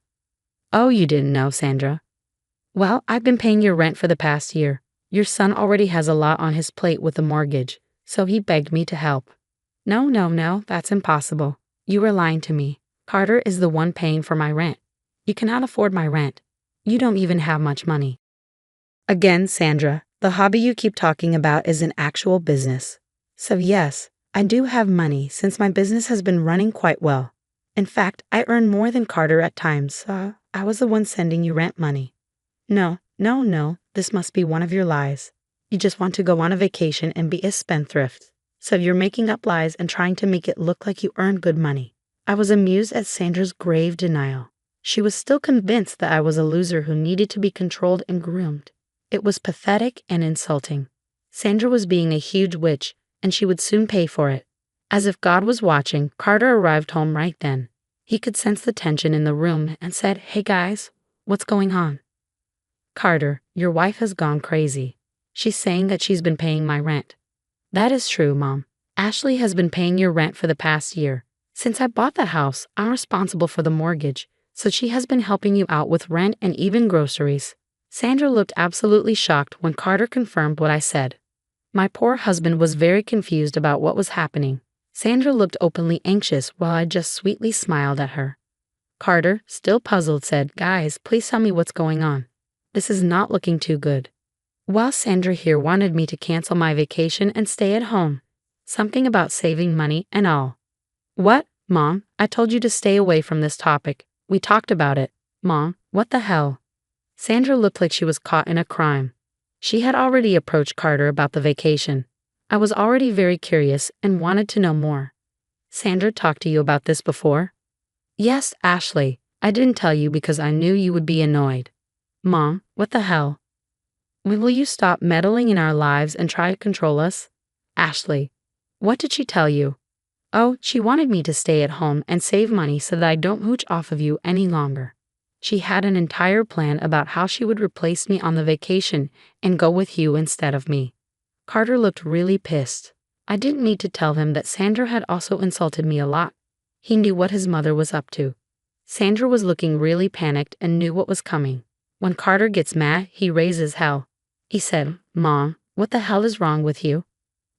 "Oh, you didn't know, Sandra? Well, I've been paying your rent for the past year. Your son already has a lot on his plate with the mortgage, so he begged me to help." No, that's impossible. You are lying to me. Carter is the one paying for my rent. You cannot afford my rent. You don't even have much money." "Again, Sandra, the hobby you keep talking about is an actual business. So yes, I do have money since my business has been running quite well. In fact, I earned more than Carter at times, so I was the one sending you rent money. No, this must be one of your lies. You just want to go on a vacation and be a spendthrift. So you're making up lies and trying to make it look like you earned good money. I was amused at Sandra's grave denial. She was still convinced that I was a loser who needed to be controlled and groomed. It was pathetic and insulting. Sandra was being a huge witch, and she would soon pay for it. As if God was watching, Carter arrived home right then. He could sense the tension in the room and said, "Hey guys, what's going on?" "Carter, your wife has gone crazy. She's saying that she's been paying my rent." "That is true, Mom. Ashley has been paying your rent for the past year. Since I bought the house, I'm responsible for the mortgage, so she has been helping you out with rent and even groceries." Sandra looked absolutely shocked when Carter confirmed what I said. My poor husband was very confused about what was happening. Sandra looked openly anxious while I just sweetly smiled at her. Carter, still puzzled, said, "Guys, please tell me what's going on. This is not looking too good." While Sandra here wanted me to cancel my vacation and stay at home. Something about saving money and all. "What, Mom? I told you to stay away from this topic. We talked about it." "Mom, what the hell?" Sandra looked like she was caught in a crime. She had already approached Carter about the vacation. I was already very curious and wanted to know more. "Sandra talked to you about this before?" "Yes, Ashley. I didn't tell you because I knew you would be annoyed." "Mom, what the hell? When will you stop meddling in our lives and try to control us?" "Ashley, what did she tell you?" "Oh, she wanted me to stay at home and save money so that I don't mooch off of you any longer. She had an entire plan about how she would replace me on the vacation and go with you instead of me." Carter looked really pissed. I didn't need to tell him that Sandra had also insulted me a lot. He knew what his mother was up to. Sandra was looking really panicked and knew what was coming. When Carter gets mad, he raises hell. He said, "Mom, what the hell is wrong with you?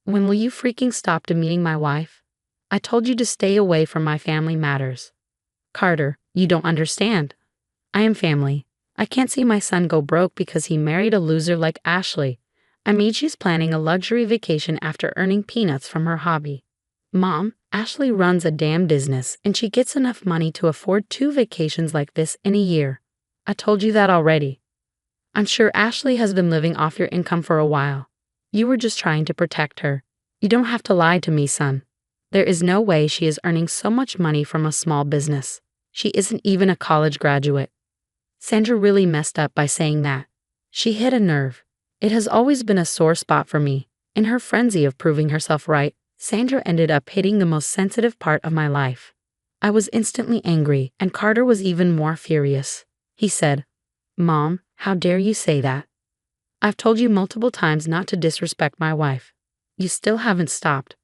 When will you freaking stop demeaning my wife? I told you to stay away from my family matters." "Carter, you don't understand. I am family. I can't see my son go broke because he married a loser like Ashley. I mean, she's planning a luxury vacation after earning peanuts from her hobby. Mom, Ashley runs a damn business and she gets enough money to afford 2 vacations like this in a year. I told you that already. I'm sure Ashley has been living off your income for a while. You were just trying to protect her. You don't have to lie to me, son. There is no way she is earning so much money from a small business. She isn't even a college graduate." Sandra really messed up by saying that. She hit a nerve. It has always been a sore spot for me. In her frenzy of proving herself right, Sandra ended up hitting the most sensitive part of my life. I was instantly angry, and Carter was even more furious. He said, "Mom, how dare you say that? I've told you multiple times not to disrespect my wife. You still haven't stopped.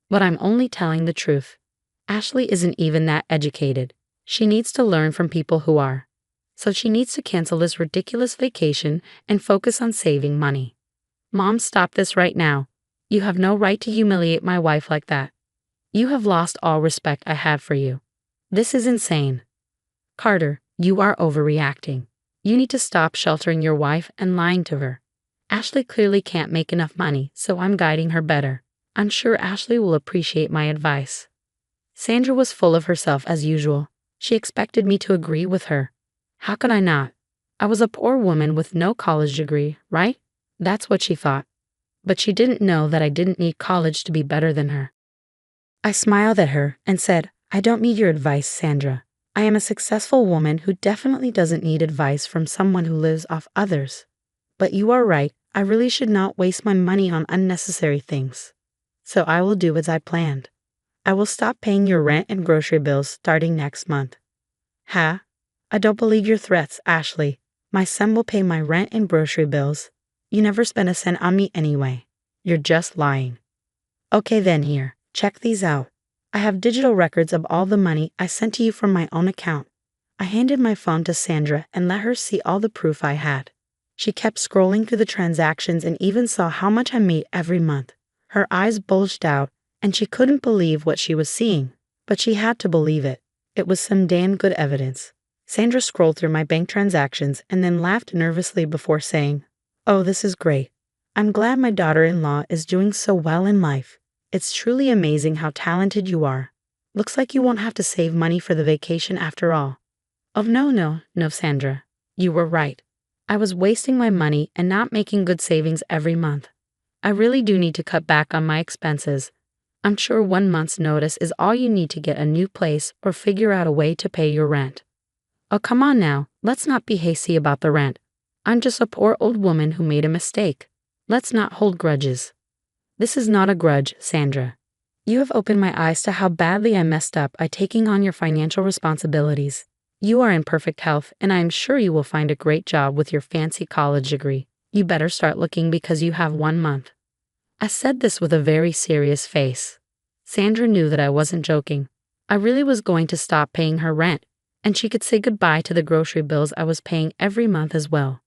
But I'm only telling the truth. Ashley isn't even that educated. She needs to learn from people who are. So she needs to cancel this ridiculous vacation and focus on saving money. Mom, stop this right now. You have no right to humiliate my wife like that. You have lost all respect I had for you. This is insane. Carter, you are overreacting. You need to stop sheltering your wife and lying to her. Ashley clearly can't make enough money, so I'm guiding her better. I'm sure Ashley will appreciate my advice." Sandra was full of herself as usual. She expected me to agree with her. How could I not? I was a poor woman with no college degree, right? That's what she thought. But she didn't know that I didn't need college to be better than her. I smiled at her and said, "I don't need your advice, Sandra. I am a successful woman who definitely doesn't need advice from someone who lives off others. But you are right, I really should not waste my money on unnecessary things. So I will do as I planned. I will stop paying your rent and grocery bills starting next month." "Ha? I don't believe your threats, Ashley. My son will pay my rent and grocery bills. You never spend a cent on me anyway. You're just lying." "Okay then, here, check these out. I have digital records of all the money I sent to you from my own account." I handed my phone to Sandra and let her see all the proof I had. She kept scrolling through the transactions and even saw how much I made every month. Her eyes bulged out, and she couldn't believe what she was seeing. But she had to believe it. It was some damn good evidence. Sandra scrolled through my bank transactions and then laughed nervously before saying, "Oh, this is great. I'm glad my daughter-in-law is doing so well in life. It's truly amazing how talented you are. Looks like you won't have to save money for the vacation after all. Oh, no, Sandra. You were right. I was wasting my money and not making good savings every month. I really do need to cut back on my expenses. I'm sure 1 month's notice is all you need to get a new place or figure out a way to pay your rent. Oh, come on now, let's not be hasty about the rent. I'm just a poor old woman who made a mistake. Let's not hold grudges. This is not a grudge, Sandra. You have opened my eyes to how badly I messed up by taking on your financial responsibilities. You are in perfect health, and I am sure you will find a great job with your fancy college degree. You better start looking because you have 1 month. I said this with a very serious face. Sandra knew that I wasn't joking. I really was going to stop paying her rent, and she could say goodbye to the grocery bills I was paying every month as well.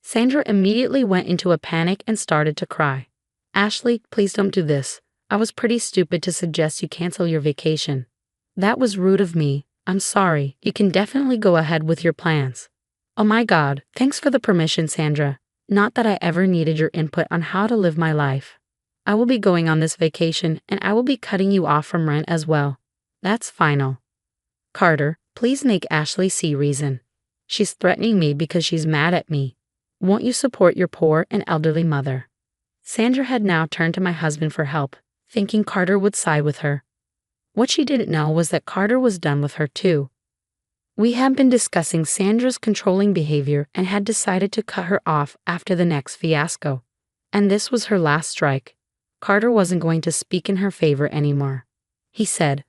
Sandra immediately went into a panic and started to cry. Ashley, please don't do this. I was pretty stupid to suggest you cancel your vacation. That was rude of me. I'm sorry. You can definitely go ahead with your plans. Oh my God, thanks for the permission, Sandra. Not that I ever needed your input on how to live my life. I will be going on this vacation, and I will be cutting you off from rent as well. That's final. Carter, please make Ashley see reason. She's threatening me because she's mad at me. Won't you support your poor and elderly mother? Sandra had now turned to my husband for help, thinking Carter would side with her. What she didn't know was that Carter was done with her too. We had been discussing Sandra's controlling behavior and had decided to cut her off after the next fiasco. And this was her last strike. Carter wasn't going to speak in her favor anymore. He said,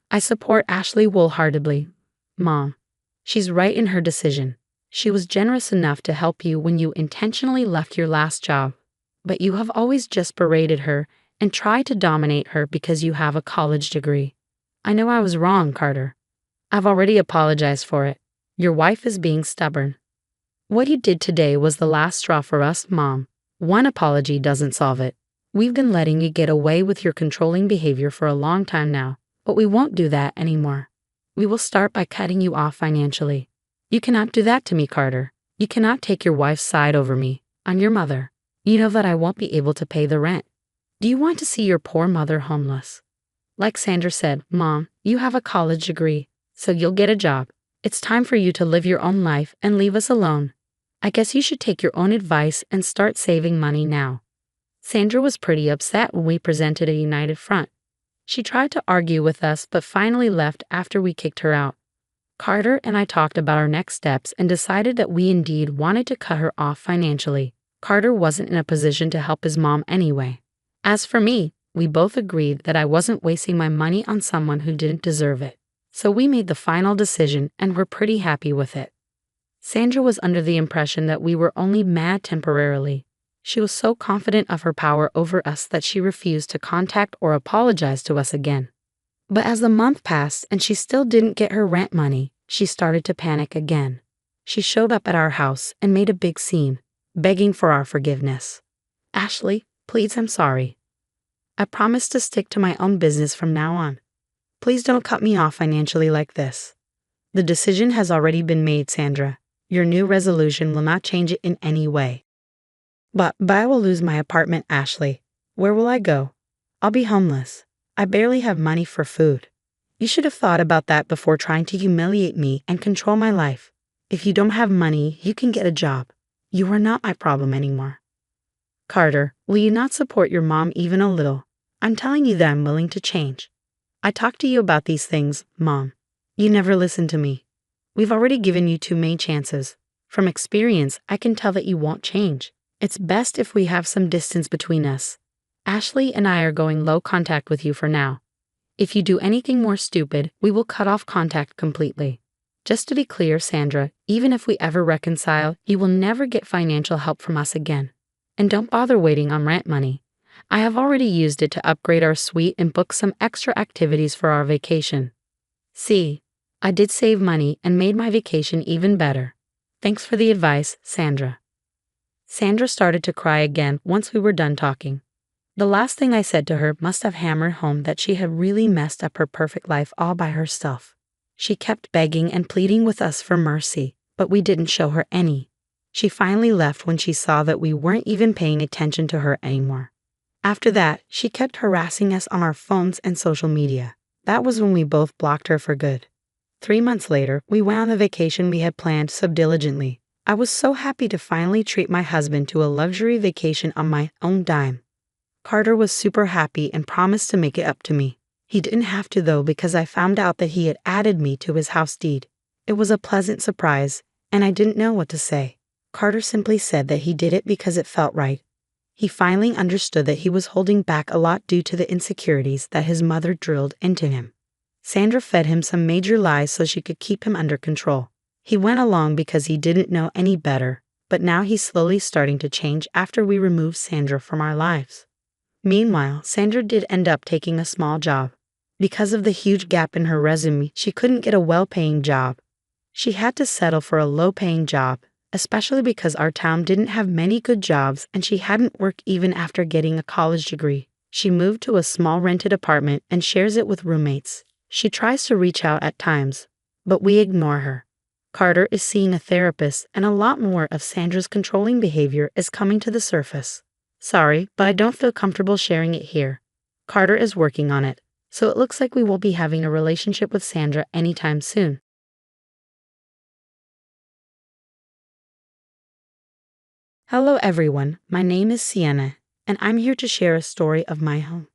I support Ashley wholeheartedly. Mom. She's right in her decision. She was generous enough to help you when you intentionally left your last job. But you have always just berated her and tried to dominate her because you have a college degree. I know I was wrong, Carter. I've already apologized for it. Your wife is being stubborn. What you did today was the last straw for us, Mom. One apology doesn't solve it. We've been letting you get away with your controlling behavior for a long time now, but we won't do that anymore. We will start by cutting you off financially. You cannot do that to me, Carter. You cannot take your wife's side over me. I'm your mother. You know that I won't be able to pay the rent. Do you want to see your poor mother homeless? Like Sandra said, Mom, you have a college degree, so you'll get a job. It's time for you to live your own life and leave us alone. I guess you should take your own advice and start saving money now. Sandra was pretty upset when we presented a united front. She tried to argue with us but finally left after we kicked her out. Carter and I talked about our next steps and decided that we indeed wanted to cut her off financially. Carter wasn't in a position to help his mom anyway. As for me, we both agreed that I wasn't wasting my money on someone who didn't deserve it. So we made the final decision and were pretty happy with it. Sandra was under the impression that we were only mad temporarily. She was so confident of her power over us that she refused to contact or apologize to us again. But as the month passed and she still didn't get her rent money, she started to panic again. She showed up at our house and made a big scene, begging for our forgiveness. Ashley, please, I'm sorry. I promise to stick to my own business from now on. Please don't cut me off financially like this. The decision has already been made, Sandra. Your new resolution will not change it in any way. But I will lose my apartment, Ashley. Where will I go? I'll be homeless. I barely have money for food. You should have thought about that before trying to humiliate me and control my life. If you don't have money, you can get a job. You are not my problem anymore. Carter, will you not support your mom even a little? I'm telling you that I'm willing to change. I talked to you about these things, Mom. You never listened to me. We've already given you 2 main chances. From experience, I can tell that you won't change. It's best if we have some distance between us. Ashley and I are going low contact with you for now. If you do anything more stupid, we will cut off contact completely. Just to be clear, Sandra, even if we ever reconcile, you will never get financial help from us again. And don't bother waiting on rent money. I have already used it to upgrade our suite and book some extra activities for our vacation. See, I did save money and made my vacation even better. Thanks for the advice, Sandra. Sandra started to cry again once we were done talking. The last thing I said to her must have hammered home that she had really messed up her perfect life all by herself. She kept begging and pleading with us for mercy, but we didn't show her any. She finally left when she saw that we weren't even paying attention to her anymore. After that, she kept harassing us on our phones and social media. That was when we both blocked her for good. 3 months later, we went on the vacation we had planned so diligently. I was so happy to finally treat my husband to a luxury vacation on my own dime. Carter was super happy and promised to make it up to me. He didn't have to though, because I found out that he had added me to his house deed. It was a pleasant surprise, and I didn't know what to say. Carter simply said that he did it because it felt right. He finally understood that he was holding back a lot due to the insecurities that his mother drilled into him. Sandra fed him some major lies so she could keep him under control. He went along because he didn't know any better, but now he's slowly starting to change after we removed Sandra from our lives. Meanwhile, Sandra did end up taking a small job. Because of the huge gap in her resume, she couldn't get a well-paying job. She had to settle for a low-paying job, especially because our town didn't have many good jobs and she hadn't worked even after getting a college degree. She moved to a small rented apartment and shares it with roommates. She tries to reach out at times, but we ignore her. Carter is seeing a therapist, and a lot more of Sandra's controlling behavior is coming to the surface. Sorry, but I don't feel comfortable sharing it here. Carter is working on it, so it looks like we will be having a relationship with Sandra anytime soon. Hello everyone, my name is Sienna, and I'm here to share a story of my own.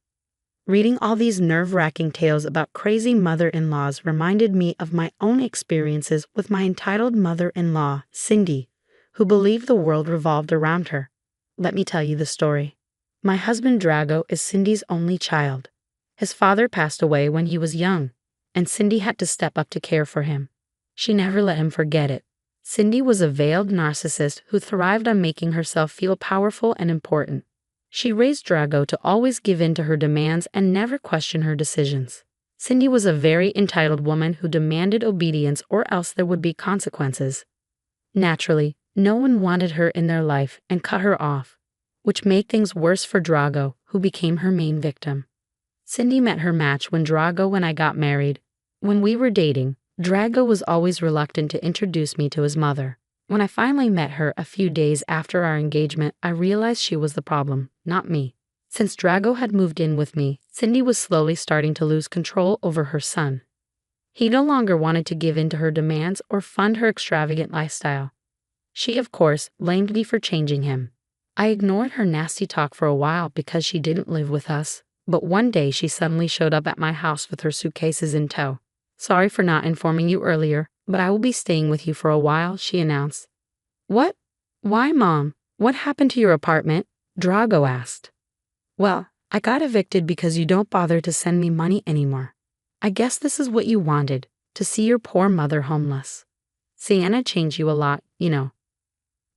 Reading all these nerve-wracking tales about crazy mother-in-laws reminded me of my own experiences with my entitled mother-in-law, Cindy, who believed the world revolved around her. Let me tell you the story. My husband Drago is Cindy's only child. His father passed away when he was young, and Cindy had to step up to care for him. She never let him forget it. Cindy was a veiled narcissist who thrived on making herself feel powerful and important. She raised Drago to always give in to her demands and never question her decisions. Cindy was a very entitled woman who demanded obedience or else there would be consequences. Naturally, no one wanted her in their life and cut her off, which made things worse for Drago, who became her main victim. Cindy met her match when Drago and I got married. When we were dating, Drago was always reluctant to introduce me to his mother. When I finally met her a few days after our engagement, I realized she was the problem, not me. Since Drago had moved in with me, Cindy was slowly starting to lose control over her son. He no longer wanted to give in to her demands or fund her extravagant lifestyle. She, of course, blamed me for changing him. I ignored her nasty talk for a while because she didn't live with us, but one day she suddenly showed up at my house with her suitcases in tow. Sorry for not informing you earlier, but I will be staying with you for a while, she announced. What? Why, Mom? What happened to your apartment? Drago asked. Well, I got evicted because you don't bother to send me money anymore. I guess this is what you wanted, to see your poor mother homeless. Sienna changed you a lot, you know.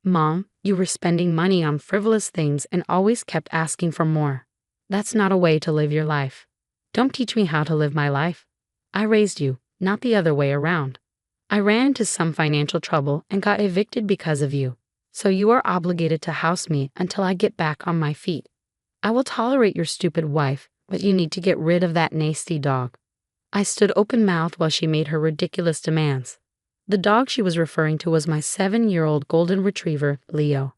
Mom, you were spending money on frivolous things and always kept asking for more. That's not a way to live your life. Don't teach me how to live my life. I raised you, not the other way around. I ran into some financial trouble and got evicted because of you, so you are obligated to house me until I get back on my feet. I will tolerate your stupid wife, but you need to get rid of that nasty dog. I stood open-mouthed while she made her ridiculous demands. The dog she was referring to was my 7-year-old golden retriever, Leo.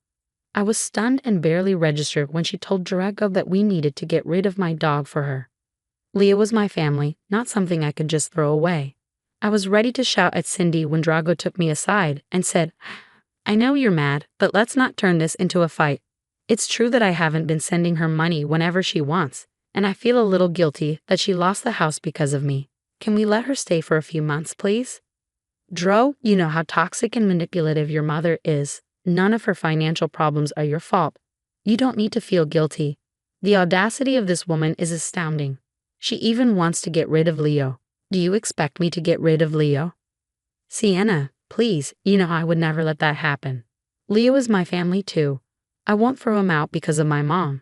I was stunned and barely registered when she told Drago that we needed to get rid of my dog for her. Leo was my family, not something I could just throw away. I was ready to shout at Cindy when Drago took me aside and said, I know you're mad, but let's not turn this into a fight. It's true that I haven't been sending her money whenever she wants, and I feel a little guilty that she lost the house because of me. Can we let her stay for a few months, please? Dro, you know how toxic and manipulative your mother is. None of her financial problems are your fault. You don't need to feel guilty. The audacity of this woman is astounding. She even wants to get rid of Leo. Do you expect me to get rid of Leo? Sienna, please, you know I would never let that happen. Leo is my family too. I won't throw him out because of my mom.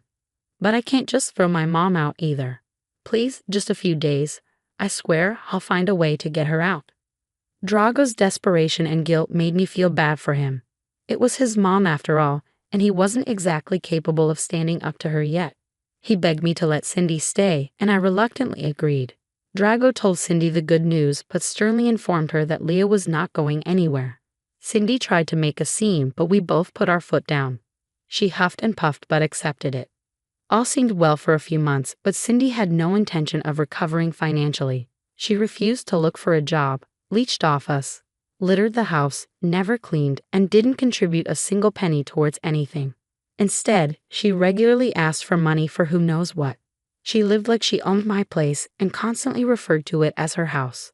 But I can't just throw my mom out either. Please, just a few days. I swear I'll find a way to get her out. Drago's desperation and guilt made me feel bad for him. It was his mom after all, and he wasn't exactly capable of standing up to her yet. He begged me to let Cindy stay, and I reluctantly agreed. Drago told Cindy the good news, but sternly informed her that Leo was not going anywhere. Cindy tried to make a scene, but we both put our foot down. She huffed and puffed but accepted it. All seemed well for a few months, but Cindy had no intention of recovering financially. She refused to look for a job, leached off us, littered the house, never cleaned, and didn't contribute a single penny towards anything. Instead, she regularly asked for money for who knows what. She lived like she owned my place and constantly referred to it as her house.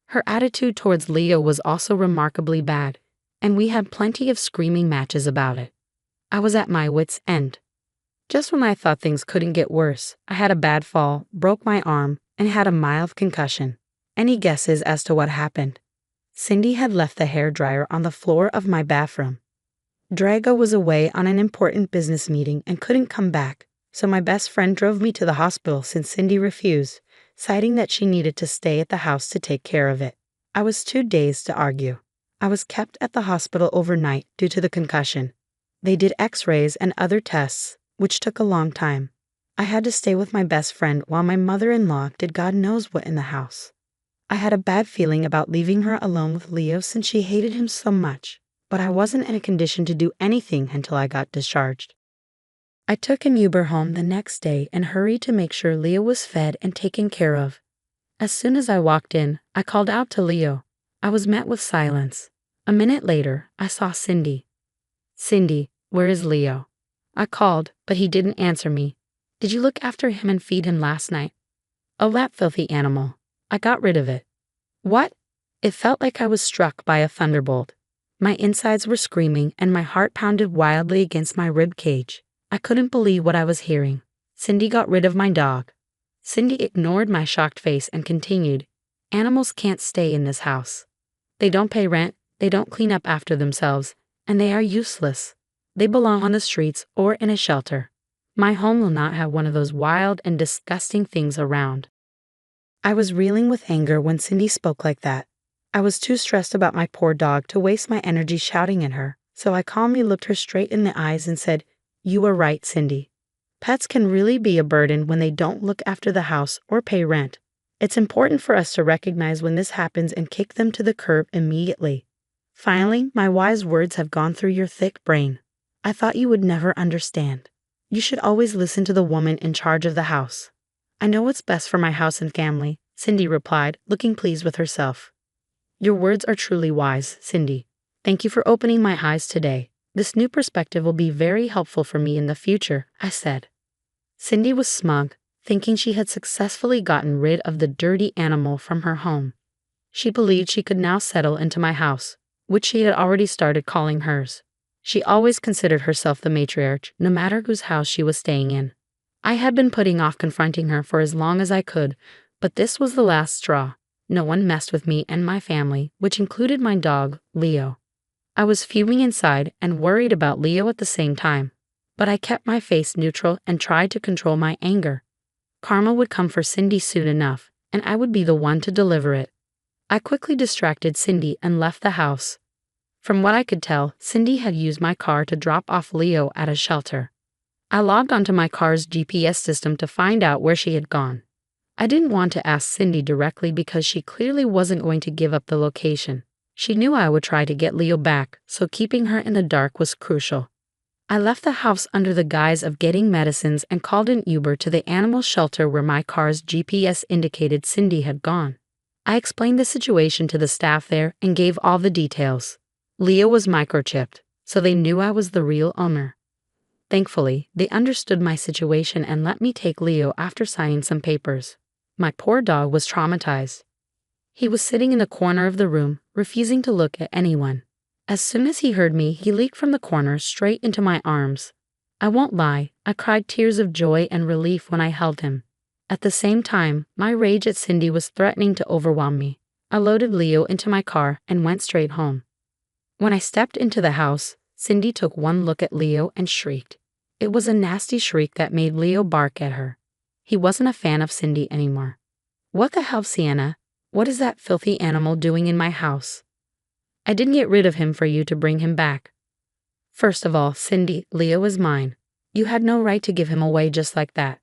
Her attitude towards Leo was also remarkably bad, and we had plenty of screaming matches about it. I was at my wits' end. Just when I thought things couldn't get worse, I had a bad fall, broke my arm, and had a mild concussion. Any guesses as to what happened? Cindy had left the hairdryer on the floor of my bathroom. Drago was away on an important business meeting and couldn't come back, so my best friend drove me to the hospital since Cindy refused, citing that she needed to stay at the house to take care of it. I was too dazed to argue. I was kept at the hospital overnight due to the concussion. They did x-rays and other tests, which took a long time. I had to stay with my best friend while my mother-in-law did God knows what in the house. I had a bad feeling about leaving her alone with Leo since she hated him so much, but I wasn't in a condition to do anything until I got discharged. I took an Uber home the next day and hurried to make sure Leo was fed and taken care of. As soon as I walked in, I called out to Leo. I was met with silence. A minute later, I saw Cindy. "Cindy, where is Leo?" I called, but he didn't answer me. "Did you look after him and feed him last night?" "Oh, that filthy animal. I got rid of it." "What?" It felt like I was struck by a thunderbolt. My insides were screaming and my heart pounded wildly against my rib cage. I couldn't believe what I was hearing. Cindy got rid of my dog. Cindy ignored my shocked face and continued, "Animals can't stay in this house. They don't pay rent, they don't clean up after themselves, and they are useless. They belong on the streets or in a shelter. My home will not have one of those wild and disgusting things around." I was reeling with anger when Cindy spoke like that. I was too stressed about my poor dog to waste my energy shouting at her, so I calmly looked her straight in the eyes and said, "You are right, Cindy. Pets can really be a burden when they don't look after the house or pay rent. It's important for us to recognize when this happens and kick them to the curb immediately. Finally, my wise words have gone through your thick brain. I thought you would never understand. You should always listen to the woman in charge of the house." "I know what's best for my house and family," Cindy replied, looking pleased with herself. "Your words are truly wise, Cindy. Thank you for opening my eyes today. This new perspective will be very helpful for me in the future," I said. Cindy was smug, thinking she had successfully gotten rid of the dirty animal from her home. She believed she could now settle into my house, which she had already started calling hers. She always considered herself the matriarch, no matter whose house she was staying in. I had been putting off confronting her for as long as I could, but this was the last straw. No one messed with me and my family, which included my dog, Leo. I was fuming inside and worried about Leo at the same time, but I kept my face neutral and tried to control my anger. Karma would come for Cindy soon enough, and I would be the one to deliver it. I quickly distracted Cindy and left the house. From what I could tell, Cindy had used my car to drop off Leo at a shelter. I logged onto my car's GPS system to find out where she had gone. I didn't want to ask Cindy directly because she clearly wasn't going to give up the location. She knew I would try to get Leo back, so keeping her in the dark was crucial. I left the house under the guise of getting medicines and called an Uber to the animal shelter where my car's GPS indicated Cindy had gone. I explained the situation to the staff there and gave all the details. Leo was microchipped, so they knew I was the real owner. Thankfully, they understood my situation and let me take Leo after signing some papers. My poor dog was traumatized. He was sitting in the corner of the room, refusing to look at anyone. As soon as he heard me, he leaped from the corner straight into my arms. I won't lie, I cried tears of joy and relief when I held him. At the same time, my rage at Cindy was threatening to overwhelm me. I loaded Leo into my car and went straight home. When I stepped into the house, Cindy took one look at Leo and shrieked. It was a nasty shriek that made Leo bark at her. He wasn't a fan of Cindy anymore. "What the hell, Sienna? What is that filthy animal doing in my house? I didn't get rid of him for you to bring him back. First of all, Cindy, Leo is mine. You had no right to give him away just like that.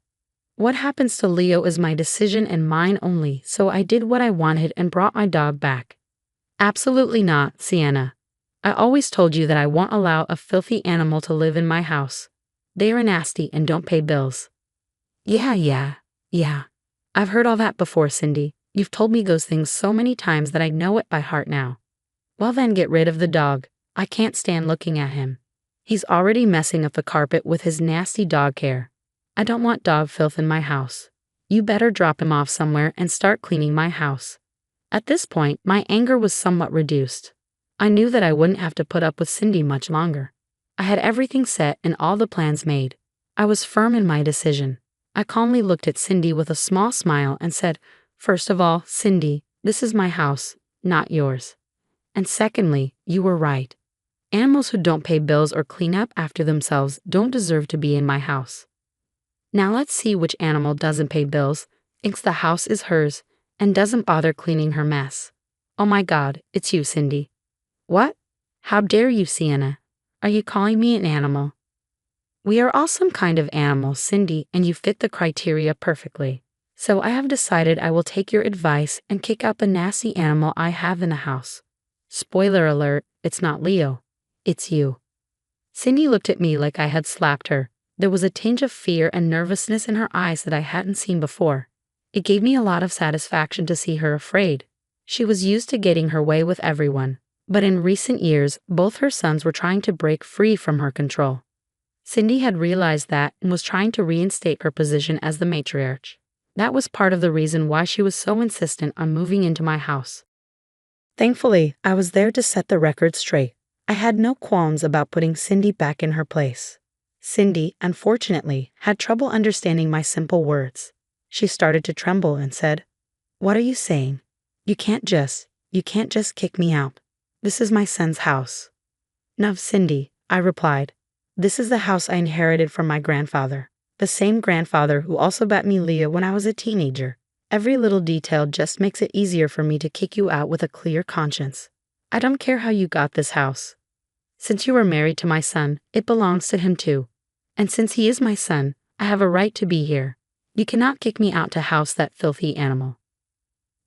What happens to Leo is my decision and mine only, so I did what I wanted and brought my dog back." "Absolutely not, Sienna. I always told you that I won't allow a filthy animal to live in my house. They are nasty and don't pay bills. Yeah. I've heard all that before, Cindy. You've told me those things so many times that I know it by heart now. Well then, get rid of the dog. I can't stand looking at him. He's already messing up the carpet with his nasty dog hair. I don't want dog filth in my house. You better drop him off somewhere and start cleaning my house. At this point, my anger was somewhat reduced. I knew that I wouldn't have to put up with Cindy much longer. I had everything set and all the plans made. I was firm in my decision. I calmly looked at Cindy with a small smile and said, "First of all, Cindy, this is my house, not yours. And secondly, you were right. Animals who don't pay bills or clean up after themselves don't deserve to be in my house. Now let's see which animal doesn't pay bills, thinks the house is hers, and doesn't bother cleaning her mess. Oh my God, it's you, Cindy." "What? How dare you, Sienna? Are you calling me an animal?" "We are all some kind of animals, Cindy, and you fit the criteria perfectly. So I have decided I will take your advice and kick out the nasty animal I have in the house. Spoiler alert, it's not Leo. It's you." Cindy looked at me like I had slapped her. There was a tinge of fear and nervousness in her eyes that I hadn't seen before. It gave me a lot of satisfaction to see her afraid. She was used to getting her way with everyone, but in recent years, both her sons were trying to break free from her control. Cindy had realized that and was trying to reinstate her position as the matriarch. That was part of the reason why she was so insistent on moving into my house. Thankfully, I was there to set the record straight. I had no qualms about putting Cindy back in her place. Cindy, unfortunately, had trouble understanding my simple words. She started to tremble and said, "What are you saying? You can't just kick me out. This is my son's house." "No, Cindy," I replied. "This is the house I inherited from my grandfather. The same grandfather who also bought me Leah when I was a teenager. Every little detail just makes it easier for me to kick you out with a clear conscience. I don't care how you got this house. Since you were married to my son, it belongs to him too. And since he is my son, I have a right to be here. You cannot kick me out to house that filthy animal."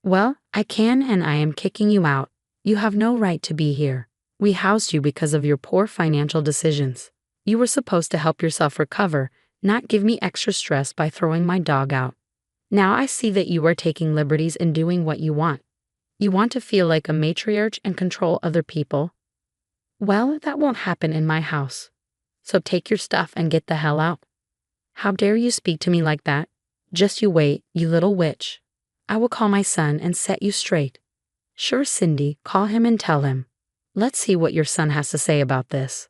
"Well, I can, and I am kicking you out. You have no right to be here. We housed you because of your poor financial decisions. You were supposed to help yourself recover, not give me extra stress by throwing my dog out. Now I see that you are taking liberties and doing what you want. You want to feel like a matriarch and control other people? Well, that won't happen in my house. So take your stuff and get the hell out. How dare you speak to me like that? Just you wait, you little witch. I will call my son and set you straight." "Sure, Cindy, call him and tell him. Let's see what your son has to say about this."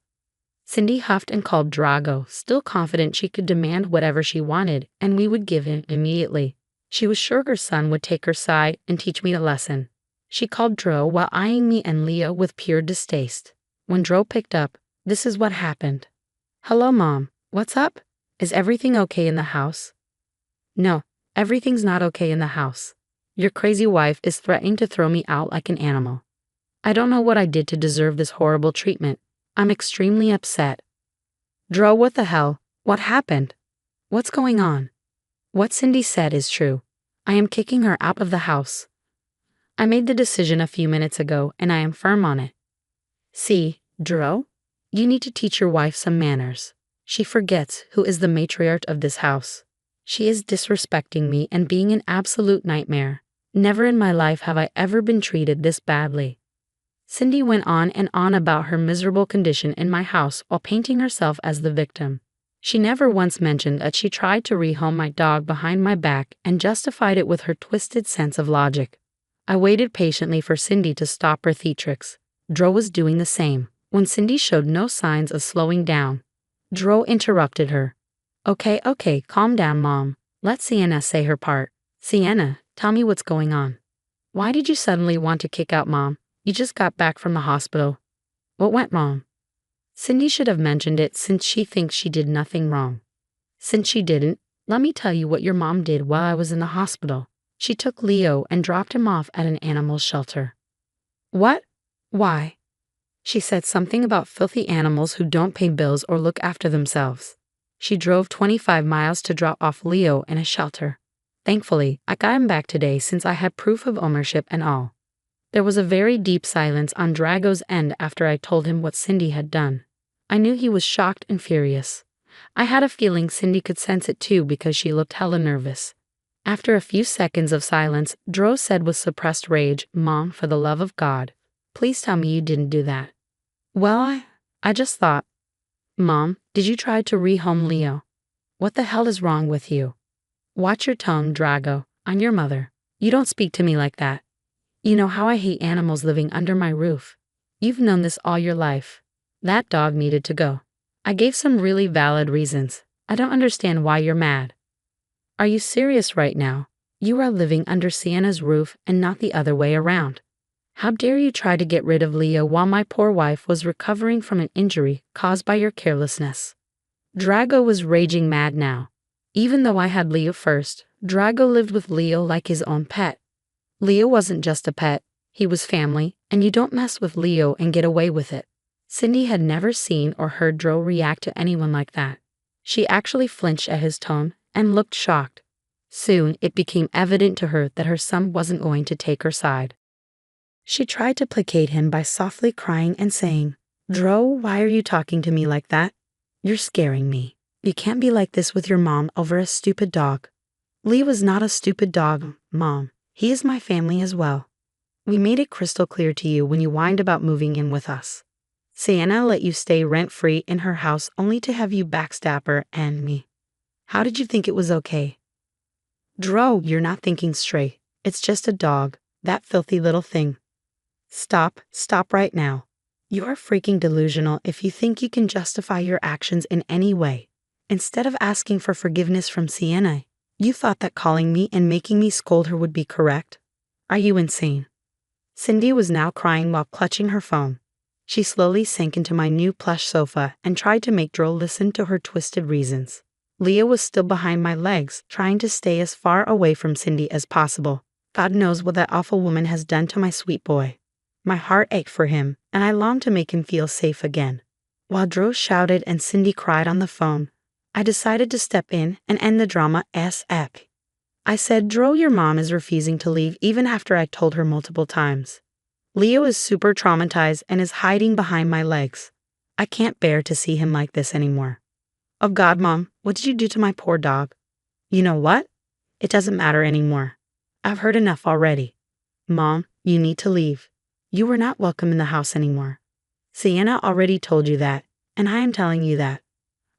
Cindy huffed and called Drago, still confident she could demand whatever she wanted, and we would give him immediately. She was sure her son would take her side and teach me a lesson. She called Dro while eyeing me and Leo with pure distaste. When Dro picked up, this is what happened. "Hello, Mom. What's up? Is everything okay in the house?" "No, everything's not okay in the house. Your crazy wife is threatening to throw me out like an animal. I don't know what I did to deserve this horrible treatment. I'm extremely upset." "Dro, what the hell? What happened? What's going on?" "What Cindy said is true. I am kicking her out of the house. I made the decision a few minutes ago, and I am firm on it. See, Dro, you need to teach your wife some manners. She forgets who is the matriarch of this house. She is disrespecting me and being an absolute nightmare. Never in my life have I ever been treated this badly." Cindy went on and on about her miserable condition in my house while painting herself as the victim. She never once mentioned that she tried to rehome my dog behind my back and justified it with her twisted sense of logic. I waited patiently for Cindy to stop her theatrics. Dro was doing the same. When Cindy showed no signs of slowing down, Dro interrupted her. Okay, calm down, Mom. Let Sienna say her part. Sienna, tell me what's going on. Why did you suddenly want to kick out Mom? You just got back from the hospital. What went wrong?" Cindy should have mentioned it since she thinks she did nothing wrong. Since she didn't, let me tell you what your mom did while I was in the hospital. She took Leo and dropped him off at an animal shelter. What? Why? She said something about filthy animals who don't pay bills or look after themselves. She drove 25 miles to drop off Leo in a shelter. Thankfully, I got him back today since I had proof of ownership and all. There was a very deep silence on Drago's end after I told him what Cindy had done. I knew he was shocked and furious. I had a feeling Cindy could sense it too because she looked hella nervous. After a few seconds of silence, Dro said with suppressed rage, "Mom, for the love of God, please tell me you didn't do that." "Well, I just thought." "Mom, did you try to rehome Leo? What the hell is wrong with you?" "Watch your tone, Drago. I'm your mother. You don't speak to me like that. You know how I hate animals living under my roof. You've known this all your life. That dog needed to go." I gave some really valid reasons. I don't understand why you're mad. "Are you serious right now? You are living under Sienna's roof and not the other way around. How dare you try to get rid of Leo while my poor wife was recovering from an injury caused by your carelessness?" Drago was raging mad now. Even though I had Leo first, Drago lived with Leo like his own pet. Leo wasn't just a pet, he was family, and you don't mess with Leo and get away with it. Cindy had never seen or heard Dro react to anyone like that. She actually flinched at his tone and looked shocked. Soon it became evident to her that her son wasn't going to take her side. She tried to placate him by softly crying and saying, "Dro, why are you talking to me like that? You're scaring me. You can't be like this with your mom over a stupid dog." "Leo is not a stupid dog, Mom. He is my family as well. We made it crystal clear to you when you whined about moving in with us. Sienna let you stay rent-free in her house only to have you backstab her and me. How did you think it was okay?" "Dro, you're not thinking straight. It's just a dog, that filthy little thing." Stop right now. You are freaking delusional if you think you can justify your actions in any way. Instead of asking for forgiveness from Sienna, you thought that calling me and making me scold her would be correct? Are you insane?" Cindy was now crying while clutching her phone. She slowly sank into my new plush sofa and tried to make Dro listen to her twisted reasons. Leo was still behind my legs, trying to stay as far away from Cindy as possible. God knows what that awful woman has done to my sweet boy. My heart ached for him, and I longed to make him feel safe again. While Dro shouted and Cindy cried on the phone, I decided to step in and end the drama ASAP. I said, "Dro, your mom is refusing to leave even after I told her multiple times. Leo is super traumatized and is hiding behind my legs. I can't bear to see him like this anymore." "Oh God, Mom, what did you do to my poor dog?" "You know what? It doesn't matter anymore. I've heard enough already. Mom, you need to leave. You are not welcome in the house anymore. Sienna already told you that, and I am telling you that.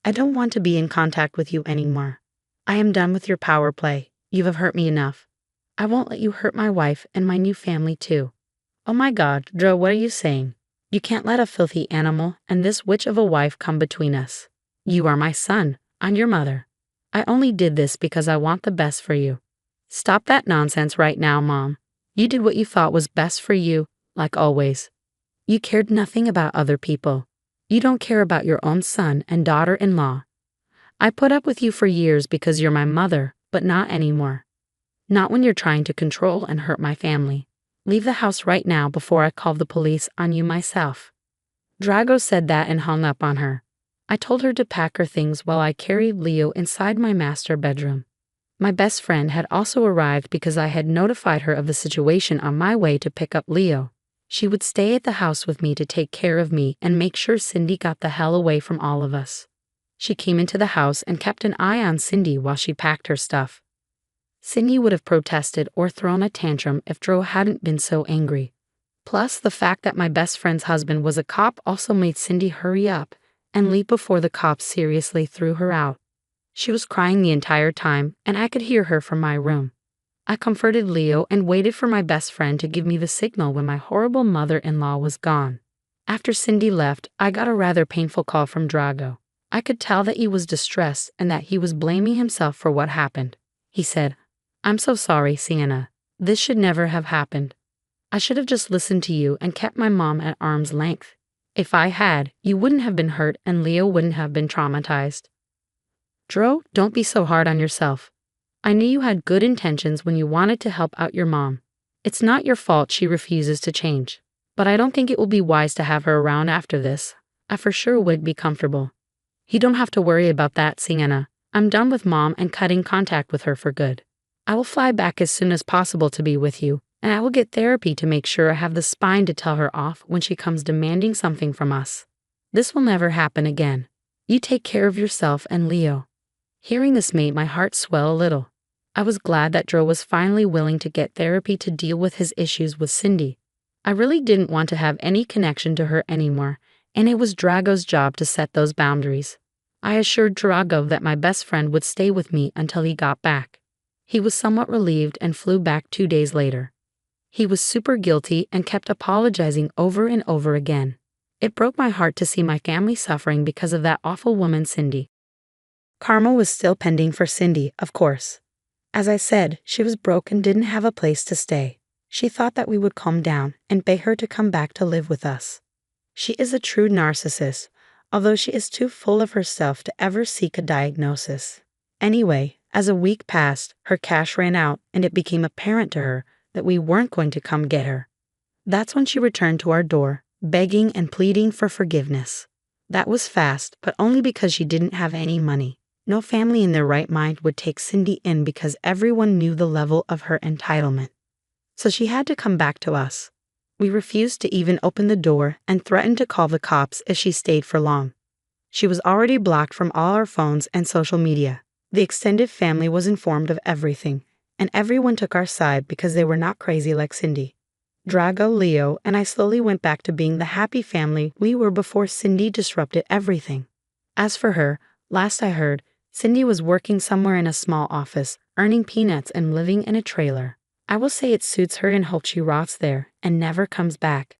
I don't want to be in contact with you anymore. I am done with your power play. You have hurt me enough. I won't let you hurt my wife and my new family too." "Oh my God, Dro, what are you saying? You can't let a filthy animal and this witch of a wife come between us. You are my son. I'm your mother. I only did this because I want the best for you. Stop that nonsense right now, Mom. You did what you thought was best for you, like always. You cared nothing about other people. You don't care about your own son and daughter-in-law. I put up with you for years because you're my mother, but not anymore. Not when you're trying to control and hurt my family. Leave the house right now before I call the police on you myself." Drago said that and hung up on her. I told her to pack her things while I carried Leo inside my master bedroom. My best friend had also arrived because I had notified her of the situation on my way to pick up Leo. She would stay at the house with me to take care of me and make sure Cindy got the hell away from all of us. She came into the house and kept an eye on Cindy while she packed her stuff. Cindy would have protested or thrown a tantrum if Dro hadn't been so angry. Plus, the fact that my best friend's husband was a cop also made Cindy hurry up and leave before the cops seriously threw her out. She was crying the entire time, and I could hear her from my room. I comforted Leo and waited for my best friend to give me the signal when my horrible mother-in-law was gone. After Cindy left, I got a rather painful call from Drago. I could tell that he was distressed and that he was blaming himself for what happened. He said, "I'm so sorry, Sienna. This should never have happened. I should have just listened to you and kept my mom at arm's length. If I had, you wouldn't have been hurt and Leo wouldn't have been traumatized." "Dro, don't be so hard on yourself. I knew you had good intentions when you wanted to help out your mom. It's not your fault she refuses to change. But I don't think it will be wise to have her around after this. I for sure wouldn't be comfortable." "You don't have to worry about that, Sienna. I'm done with Mom and cutting contact with her for good. I will fly back as soon as possible to be with you, and I will get therapy to make sure I have the spine to tell her off when she comes demanding something from us. This will never happen again. You take care of yourself and Leo." Hearing this made my heart swell a little. I was glad that Dro was finally willing to get therapy to deal with his issues with Cindy. I really didn't want to have any connection to her anymore, and it was Drago's job to set those boundaries. I assured Drago that my best friend would stay with me until he got back. He was somewhat relieved and flew back 2 days later. He was super guilty and kept apologizing over and over again. It broke my heart to see my family suffering because of that awful woman Cindy. Karma was still pending for Cindy, of course. As I said, she was broke and didn't have a place to stay. She thought that we would calm down and beg her to come back to live with us. She is a true narcissist, although she is too full of herself to ever seek a diagnosis. Anyway, as a week passed, her cash ran out and it became apparent to her that we weren't going to come get her. That's when she returned to our door, begging and pleading for forgiveness. That was fast, but only because she didn't have any money. No family in their right mind would take Cindy in because everyone knew the level of her entitlement. So she had to come back to us. We refused to even open the door and threatened to call the cops if she stayed for long. She was already blocked from all our phones and social media. The extended family was informed of everything, and everyone took our side because they were not crazy like Cindy. Drago, Leo, and I slowly went back to being the happy family we were before Cindy disrupted everything. As for her, last I heard, Cindy was working somewhere in a small office, earning peanuts and living in a trailer. I will say it suits her and hope she rots there and never comes back.